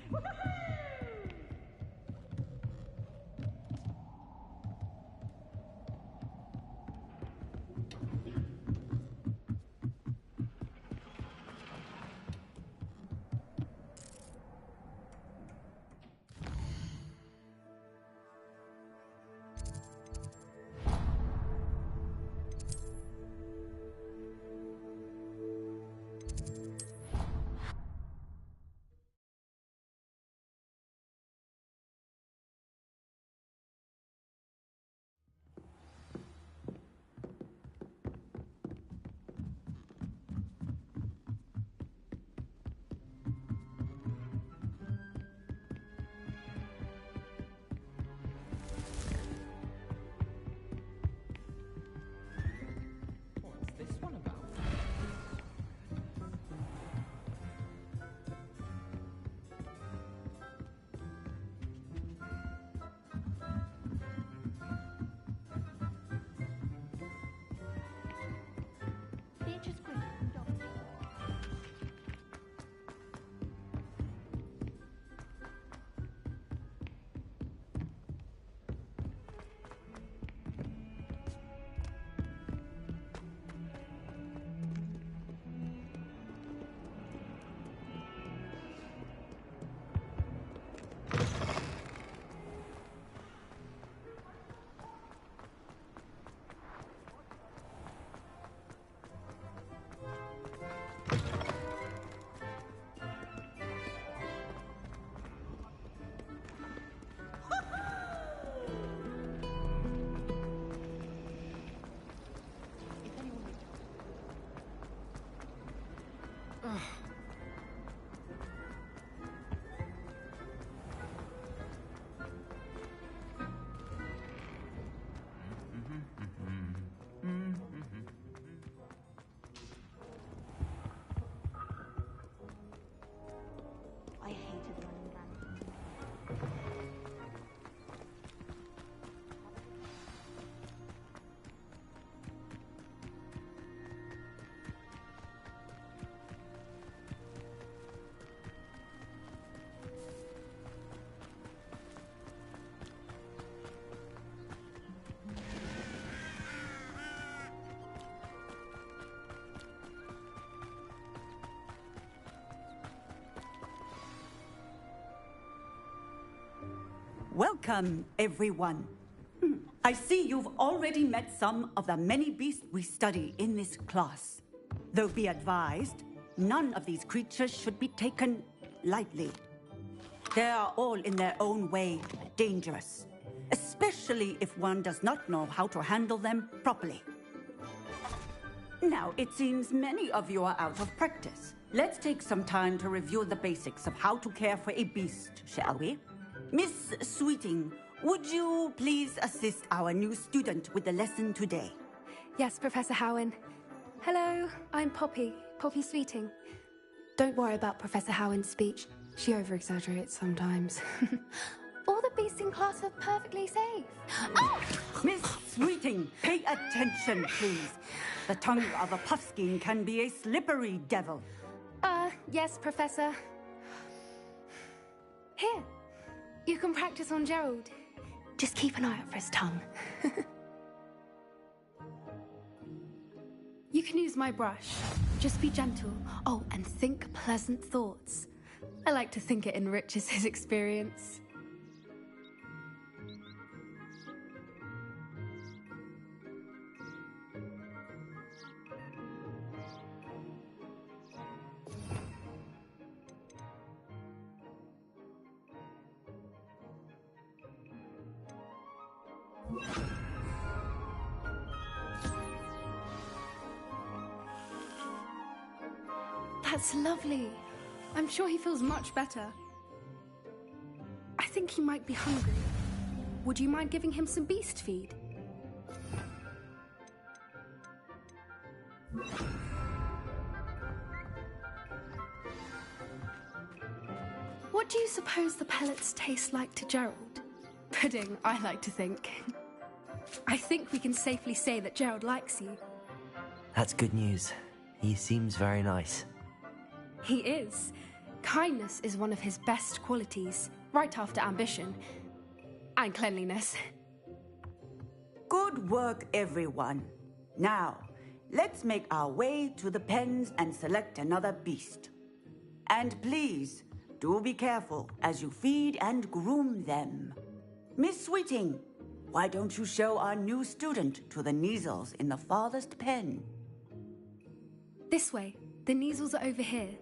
I hated running around. Welcome, everyone. I see you've already met some of the many beasts we study in this class. Though be advised, none of these creatures should be taken lightly. They are all in their own way dangerous, especially if one does not know how to handle them properly. Now, it seems many of you are out of practice. Let's take some time to review the basics of how to care for a beast, shall we? Miss Sweeting, would you please assist our new student with the lesson today? Yes, Professor Howen. Hello, I'm Poppy Sweeting. Don't worry about Professor Howen's speech. She over-exaggerates sometimes. All the beasts in class are perfectly safe. Oh! Miss Sweeting, pay attention, please. The tongue of a puffskein can be a slippery devil. Yes, Professor. Here, you can practice on Gerald. Just keep an eye out for his tongue. You can use my brush. Just be gentle. Oh, and think pleasant thoughts. I like to think it enriches his experience. That's lovely. I'm sure he feels much better. I think he might be hungry. Would you mind giving him some beast feed? What do you suppose the pellets taste like to Gerald? Pudding, I like to think. I think we can safely say that Gerald likes you. That's good news. He seems very nice. He is. Kindness is one of his best qualities, right after ambition. And cleanliness. Good work, everyone. Now, let's make our way to the pens and select another beast. And please, do be careful as you feed and groom them. Miss Sweeting, why don't you show our new student to the Neasels in the farthest pen? This way. The Neasels are over here.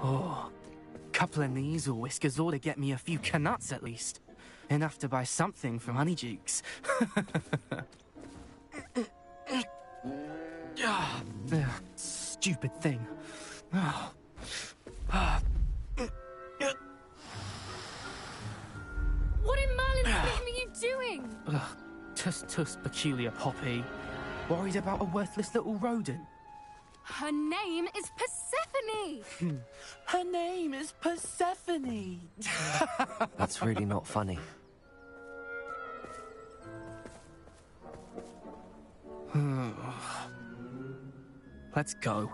Oh, couple of Neasel whiskers ought to get me a few canuts at least. Enough to buy something from Honeydukes. Stupid thing. What in Merlin's name are you doing? Tuss, peculiar Poppy. Worried about a worthless little rodent? Her name is Persephone! Her name is Persephone! That's really not funny. Let's go.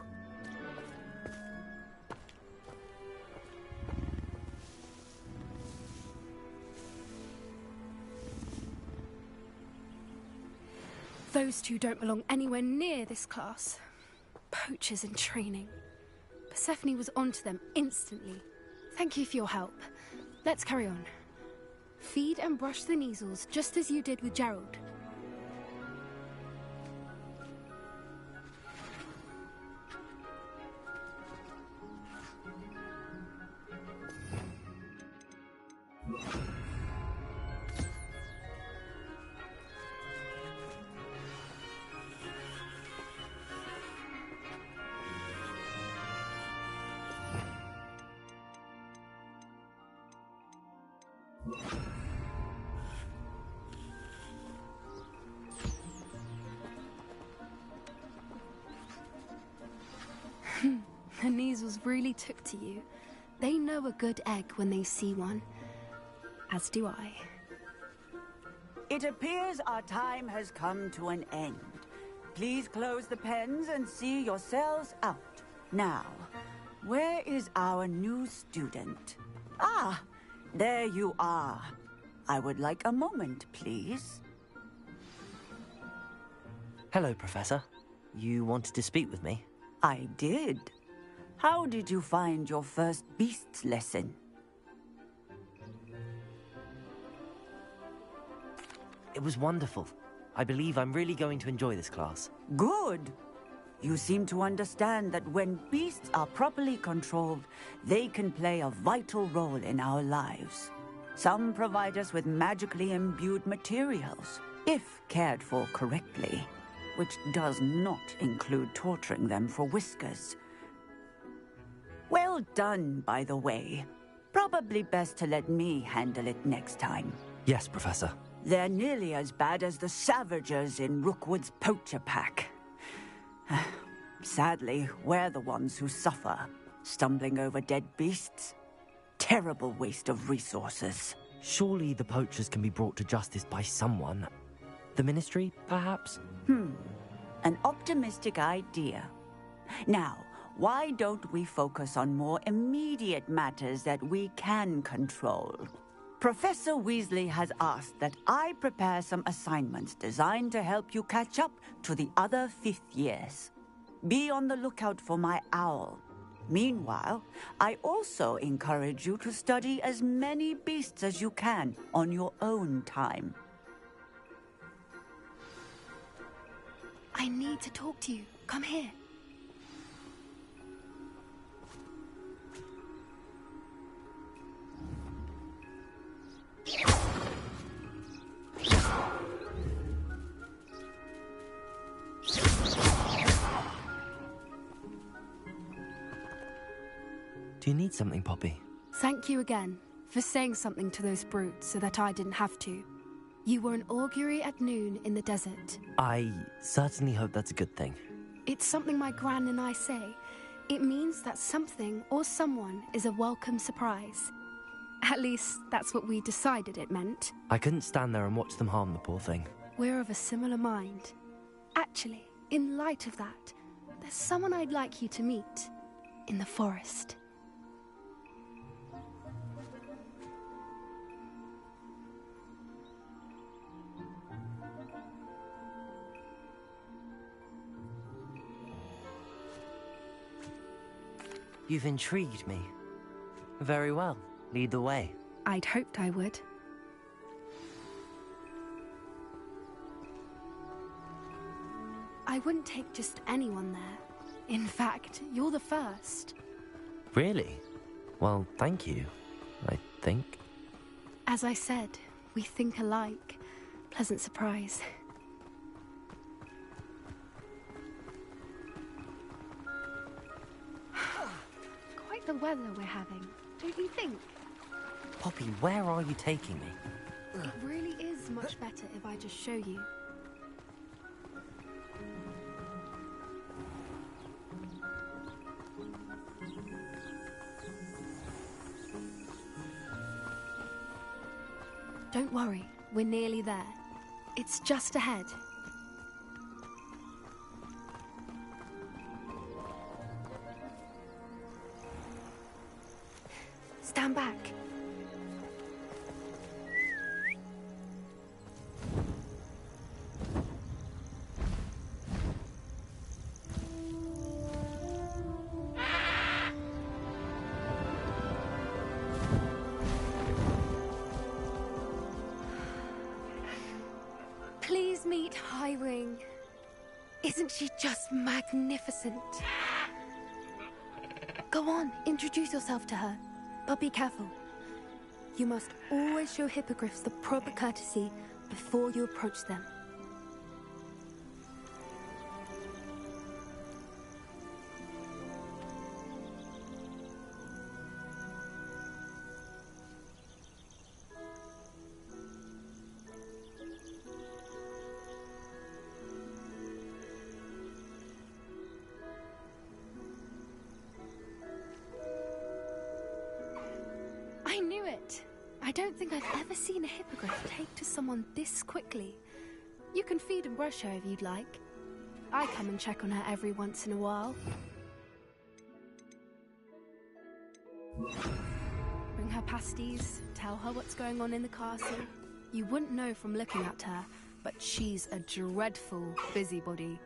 Those two don't belong anywhere near this class. Poachers in training. Persephone was onto them instantly. Thank you for your help. Let's carry on. Feed and brush the Neasels just as you did with Gerald. The Neasels really took to you. They know a good egg when they see one. As do I. It appears our time has come to an end. Please close the pens and see yourselves out. Now, where is our new student? Ah, there you are. I would like a moment, please. Hello, Professor. You wanted to speak with me? I did. How did you find your first beasts lesson? It was wonderful. I believe I'm really going to enjoy this class. Good. You seem to understand that when beasts are properly controlled, they can play a vital role in our lives. Some provide us with magically imbued materials, if cared for correctly, which does not include torturing them for whiskers. Well done, by the way. Probably best to let me handle it next time. Yes, Professor. They're nearly as bad as the Savagers in Rookwood's poacher pack. Sadly, we're the ones who suffer, stumbling over dead beasts. Terrible waste of resources. Surely the poachers can be brought to justice by someone. The Ministry, perhaps? An optimistic idea. Now, why don't we focus on more immediate matters that we can control? Professor Weasley has asked that I prepare some assignments designed to help you catch up to the other 5th years. Be on the lookout for my owl. Meanwhile, I also encourage you to study as many beasts as you can on your own time. I need to talk to you. Come here. Do you need something, Poppy? Thank you again for saying something to those brutes so that I didn't have to. You were an augury at noon in the desert. I certainly hope that's a good thing. It's something my gran and I say. It means that something or someone is a welcome surprise. At least, that's what we decided it meant. I couldn't stand there and watch them harm the poor thing. We're of a similar mind. Actually, in light of that, there's someone I'd like you to meet. In the forest. You've intrigued me. Very well. Lead the way. I'd hoped I would. I wouldn't take just anyone there. In fact, you're the first. Really? Well, thank you, I think. As I said, we think alike. Pleasant surprise. Quite the weather we're having, don't you think? Poppy, where are you taking me? It really is much better if I just show you. Don't worry, we're nearly there. It's just ahead. Stand back. Please meet Highwing. Isn't she just magnificent? Go on, introduce yourself to her. But be careful. You must always show hippogriffs the proper courtesy before you approach them. don't think I've ever seen a hippogriff take to someone this quickly. You can feed and brush her if you'd like. I come and check on her every once in a while. Bring her pasties, tell her what's going on in the castle. You wouldn't know from looking at her, but she's a dreadful busybody.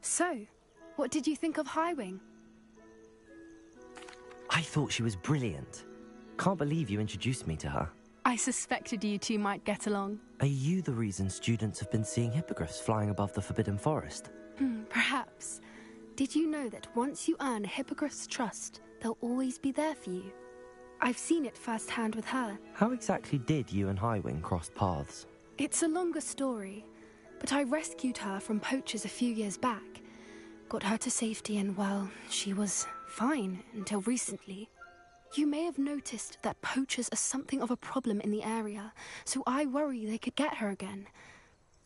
So, what did you think of Highwing? I thought she was brilliant. Can't believe you introduced me to her. I suspected you two might get along. Are you the reason students have been seeing hippogriffs flying above the Forbidden Forest? Perhaps. Did you know that once you earn a hippogriff's trust, they'll always be there for you? I've seen it firsthand with her. How exactly did you and Highwing cross paths? It's a longer story, but I rescued her from poachers a few years back. Got her to safety and, well, she was fine until recently. You may have noticed that poachers are something of a problem in the area, so I worry they could get her again.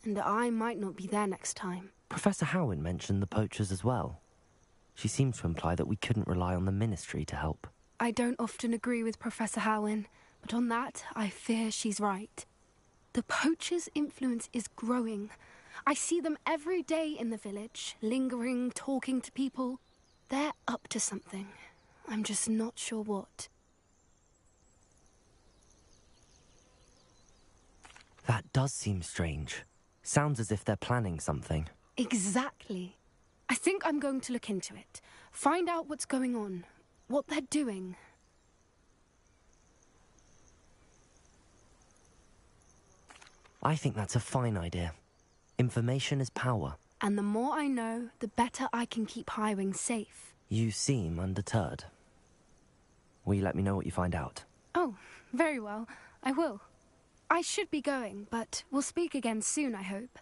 And I might not be there next time. Professor Howin mentioned the poachers as well. She seemed to imply that we couldn't rely on the Ministry to help. I don't often agree with Professor Howin, but on that, I fear she's right. The poachers' influence is growing. I see them every day in the village, lingering, talking to people. They're up to something. I'm just not sure what. That does seem strange. Sounds as if they're planning something. Exactly. I think I'm going to look into it. Find out what's going on, what they're doing. I think that's a fine idea. Information is power. And the more I know, the better I can keep Highwing safe. You seem undeterred. Will you let me know what you find out? Oh, very well. I will. I should be going, but we'll speak again soon, I hope.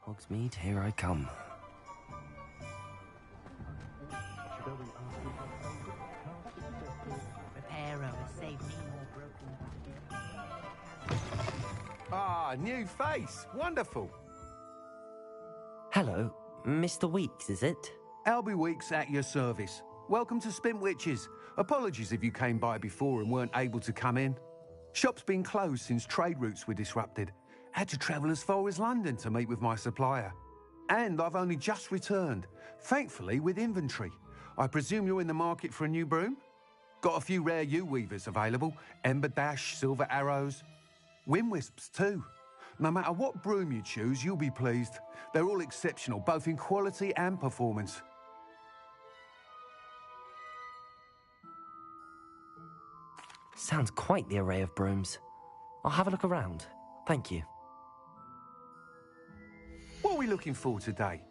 Hogsmeade, here I come. Repairer has saved me more broken. Ah, new face. Wonderful. Hello. Mr. Weeks, is it? Albie Weeks at your service. Welcome to Spint Witches. Apologies if you came by before and weren't able to come in. Shop's been closed since trade routes were disrupted. Had to travel as far as London to meet with my supplier. And I've only just returned, thankfully with inventory. I presume you're in the market for a new broom? Got a few rare U-weavers available. Ember Dash, Silver Arrows. Wind Wisps too. No matter what broom you choose, you'll be pleased. They're all exceptional, both in quality and performance. Sounds quite the array of brooms. I'll have a look around. Thank you. What are we looking for today?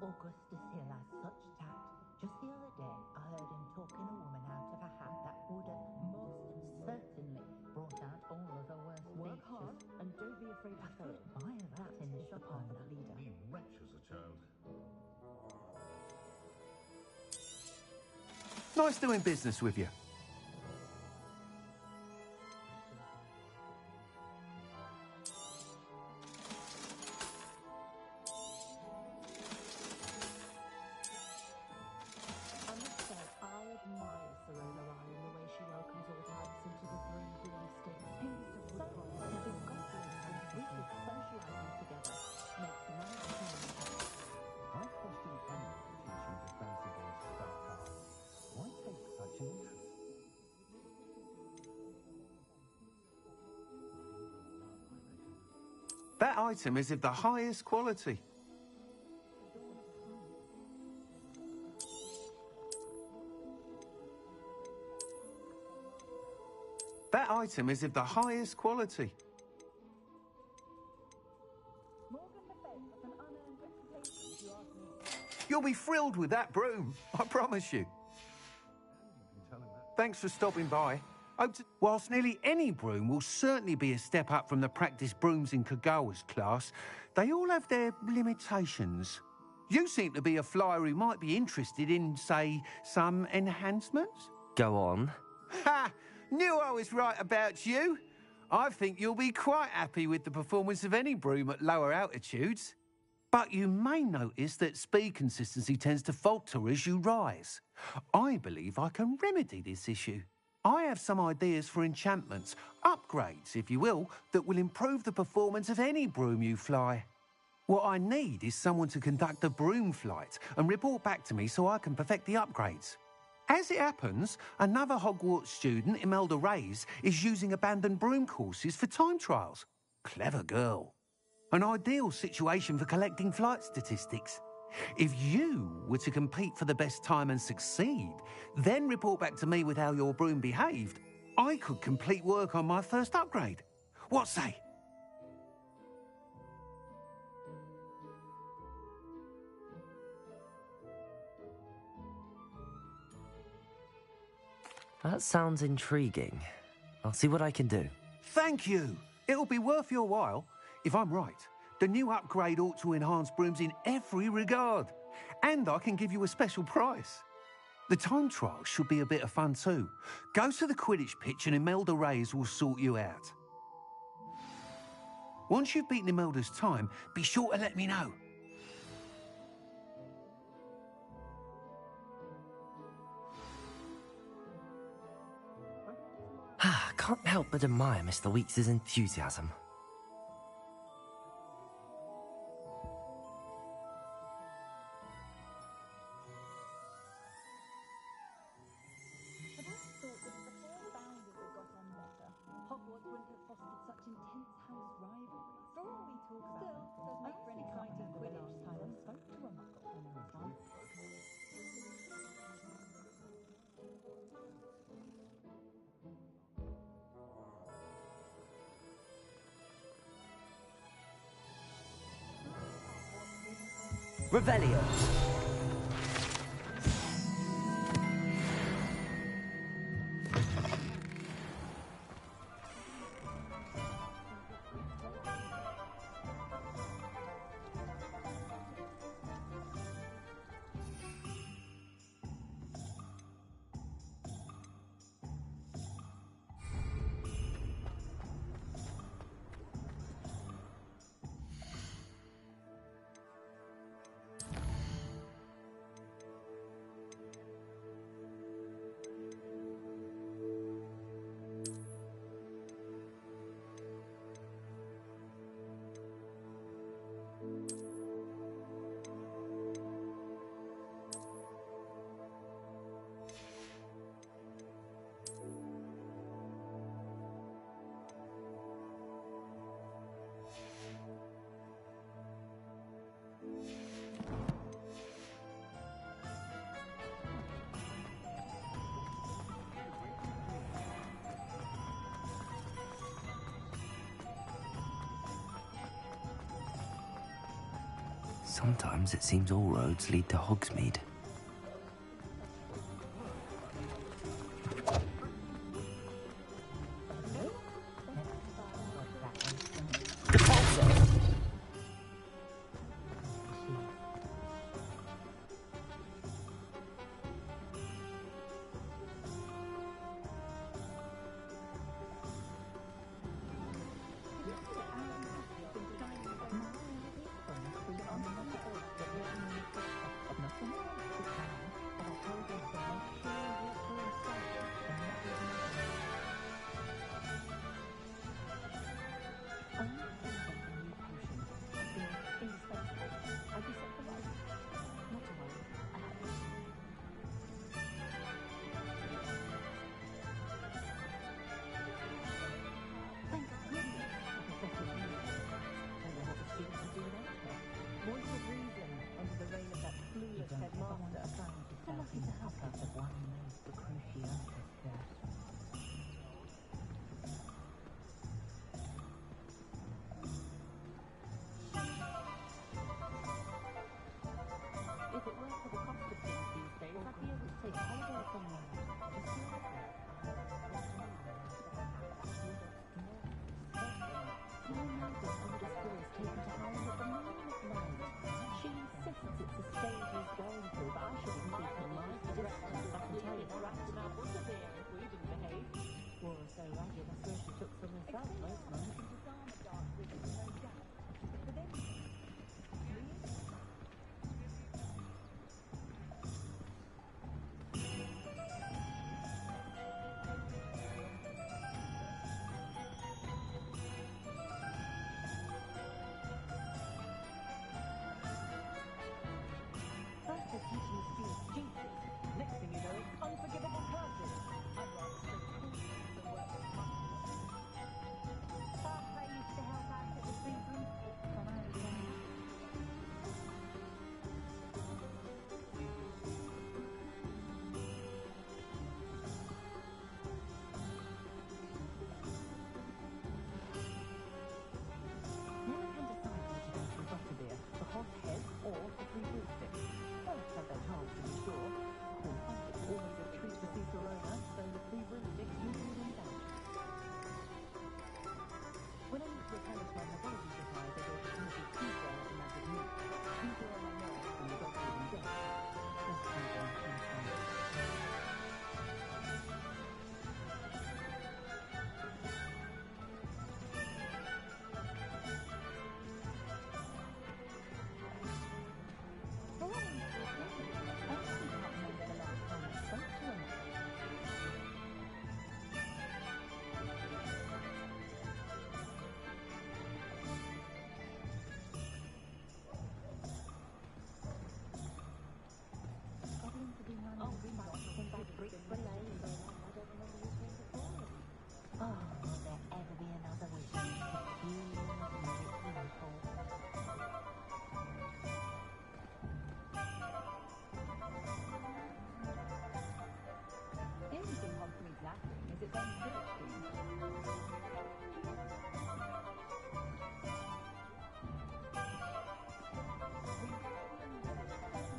Augustus Hill has such tact. Just the other day, I heard him talking a woman out of a hat that would have most certainly brought out all of her worst Work features. hard and don't be afraid to fail. Admire that in the partner. Leader. He wretches a child. Nice doing business with you. That item is of the highest quality. That item is of the highest quality. You'll be thrilled with that broom, I promise you. Thanks for stopping by. Whilst nearly any broom will certainly be a step up from the practice brooms in Kagawa's class, they all have their limitations. You seem to be a flyer who might be interested in, say, some enhancements? Go on. Ha! Knew I was right about you. I think you'll be quite happy with the performance of any broom at lower altitudes. But you may notice that speed consistency tends to falter as you rise. I believe I can remedy this issue. I have some ideas for enchantments, upgrades, if you will, that will improve the performance of any broom you fly. What I need is someone to conduct a broom flight and report back to me so I can perfect the upgrades. As it happens, another Hogwarts student, Imelda Reyes, is using abandoned broom courses for time trials. Clever girl. An ideal situation for collecting flight statistics. If you were to compete for the best time and succeed, then report back to me with how your broom behaved, I could complete work on my first upgrade. What say? That sounds intriguing. I'll see what I can do. Thank you. It'll be worth your while. If I'm right, the new upgrade ought to enhance brooms in every regard. And I can give you a special price. The time trial should be a bit of fun too. Go to the Quidditch pitch and Imelda Reyes will sort you out. Once you've beaten Imelda's time, be sure to let me know. Can't help but admire Mr. Weeks' enthusiasm. Hogwarts wouldn't have fostered such intense house rivalry. For all we talk about, does make for an exciting Quidditch time. I spoke to a muggle when I was one. Revelio. Sometimes it seems all roads lead to Hogsmeade. If it weren't for the cost of things these days, I'd be able to take a holiday somewhere. Just so my neighbour's oldest girl is taken to Howland at the middle of night. She insists it's a stage he's going through, but I shouldn't keep him my distance. I can tell you that. Wrapped in our butterbeer if we didn't behave. Wore her so ragged, I swear she took some herself most months. Next thing you know, it's unforgivable curses. I'd rather spend quarters than work with money. I used to help out at the free room when I was younger. Now I can decide whether to go for butterbeer, the hot head, or the free broomstick. Both have their charms, to be sure. It's always a treat to see Corona, so the free broomsticks usually wins out. When I used to replenish my mobility supply, they gave us usually 2 grams of magic meat. These were on my nerves from the dog food and death. Just keep them inside. Oh, will there ever be another wish? Anything Hogsmeade's lacking is its own spirit stream.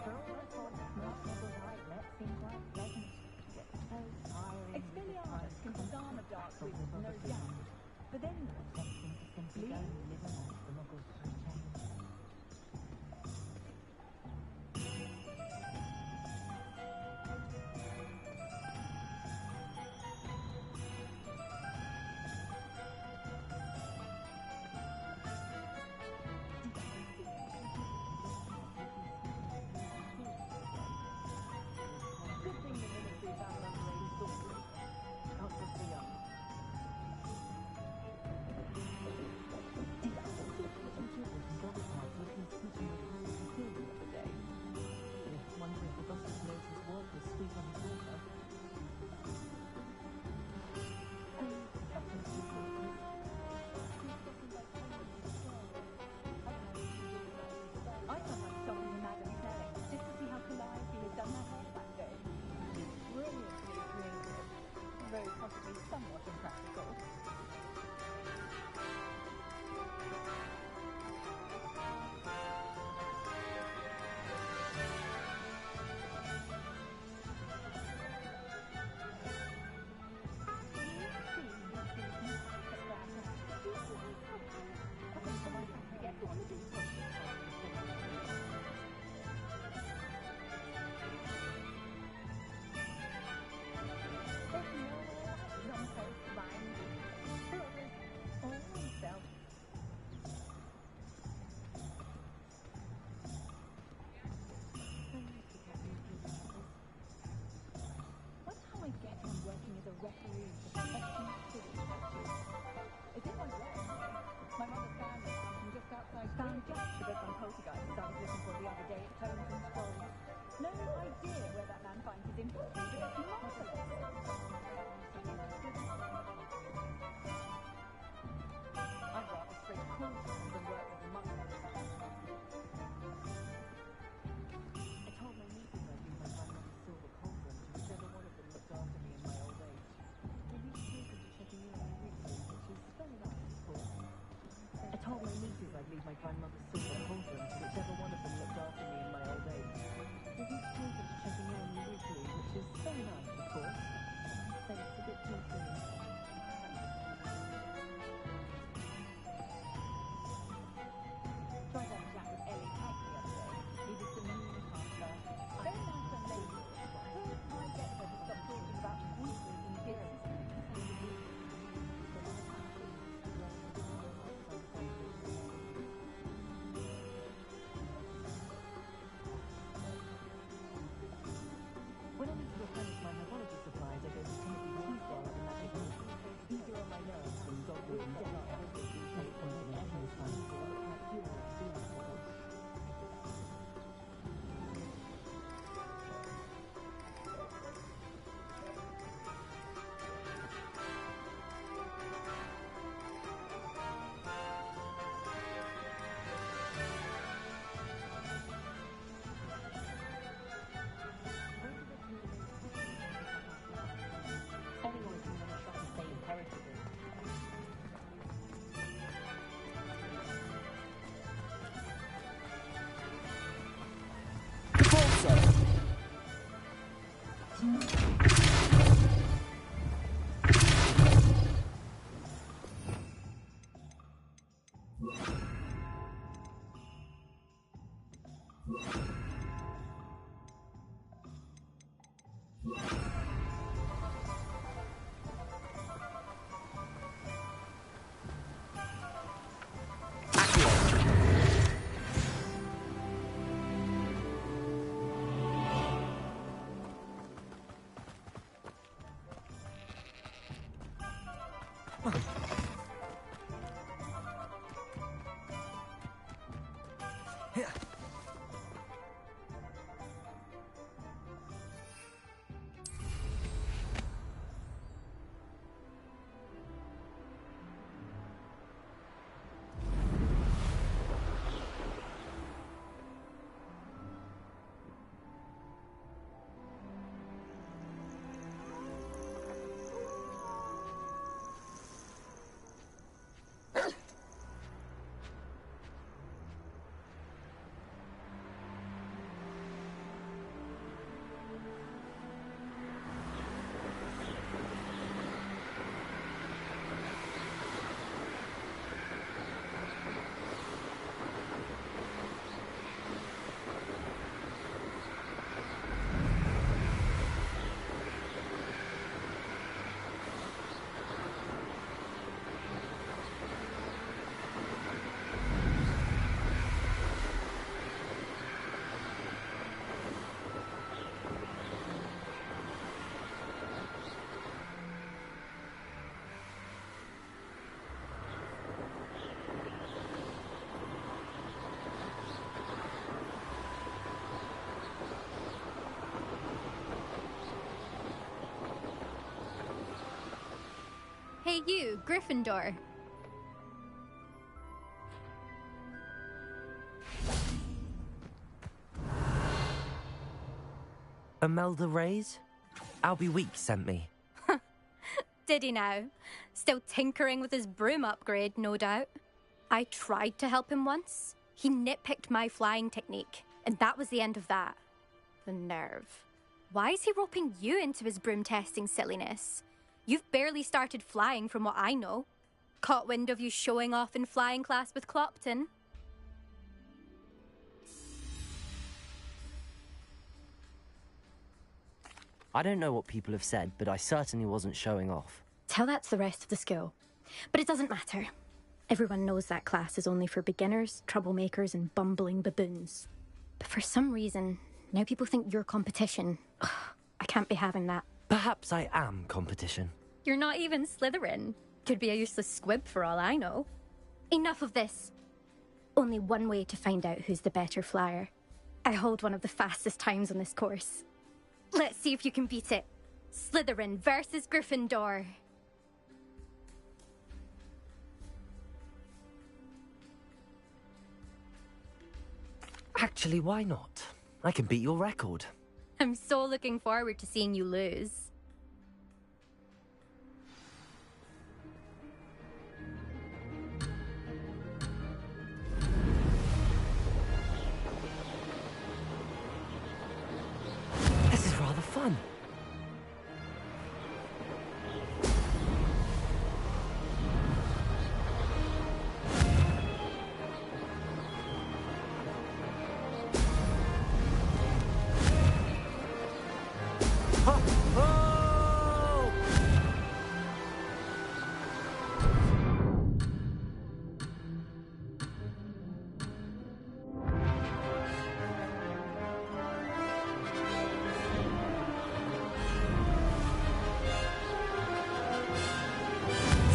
For all the thoughts Mark Nichols I've met seem quite pleasant, yet so tiring. Expelliarmus can disarm a dark wizard, no doubt. But then, tempting to simply go and live amongst the muggles for a change. Good thing the military battle under Lady Thornbury. Helps us the young. idea where that man finds his info, but it's marvelous. I'd rather straight cauldrons than work with monkeys. I told my nieces I'd leave my grandmother's silver cauldron to whichever one of them looked after me in my old age. They reached closer to checking in on me weekly, which is very nice, of course. I told my nieces I'd leave my grandmother's silver cauldron to whichever one of them looked after me in my old age. They reached closer to checking in on me weekly, which is very nice, of course. I'd say it's a bit too soon. Tried that chat with Ellie Kite the other day. Needed some moon pasta. Very nice and lazy. Heard my doctor to stop talking about weekly inconsistencies. When I need to replenish my herbology supplies, I go to Timothy Tuesday at the Magic Room. Easier on my nerves than dogwood and deadline. No point in any of fun. Anyone can run a shop and stay imperishable. Hey you, Gryffindor. Imelda Reyes? Albie Weeks sent me. Did he now? Still tinkering with his broom upgrade, no doubt. I tried to help him once. He nitpicked my flying technique, and that was the end of that. The nerve. Why is he roping you into his broom testing silliness? You've barely started flying from what I know. Caught wind of you showing off in flying class with Clopton. I don't know what people have said, but I certainly wasn't showing off. Tell that to the rest of the school. But it doesn't matter. Everyone knows that class is only for beginners, troublemakers, and bumbling baboons. But for some reason, now people think you're competition. Ugh, I can't be having that. Perhaps I am competition. You're not even Slytherin. Could be a useless squib for all I know. Enough of this. Only one way to find out who's the better flyer. I hold one of the fastest times on this course. Let's see if you can beat it. Slytherin versus Gryffindor. Actually, why not? I can beat your record. I'm so looking forward to seeing you lose. This is rather fun.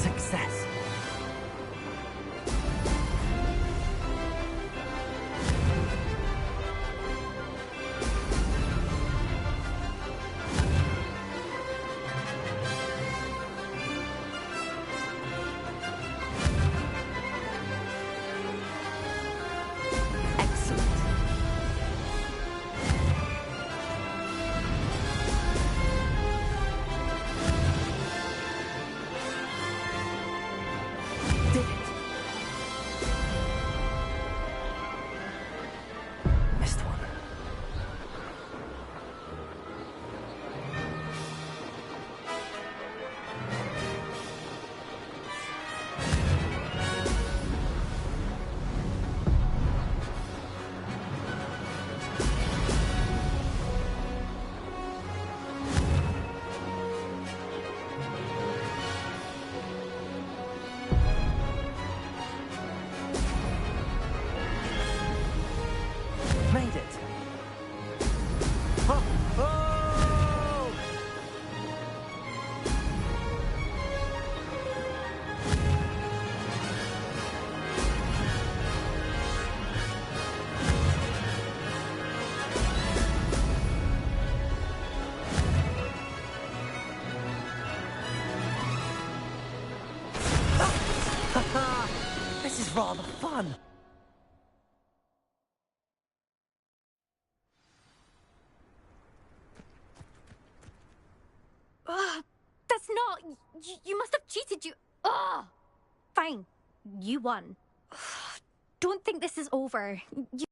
Success. Excellent. Did it. Missed one. Made it. Oh! Oh! This is rather fun. Ugh, that's not... You must have cheated, you... Ugh! Fine. You won. Don't think this is over. You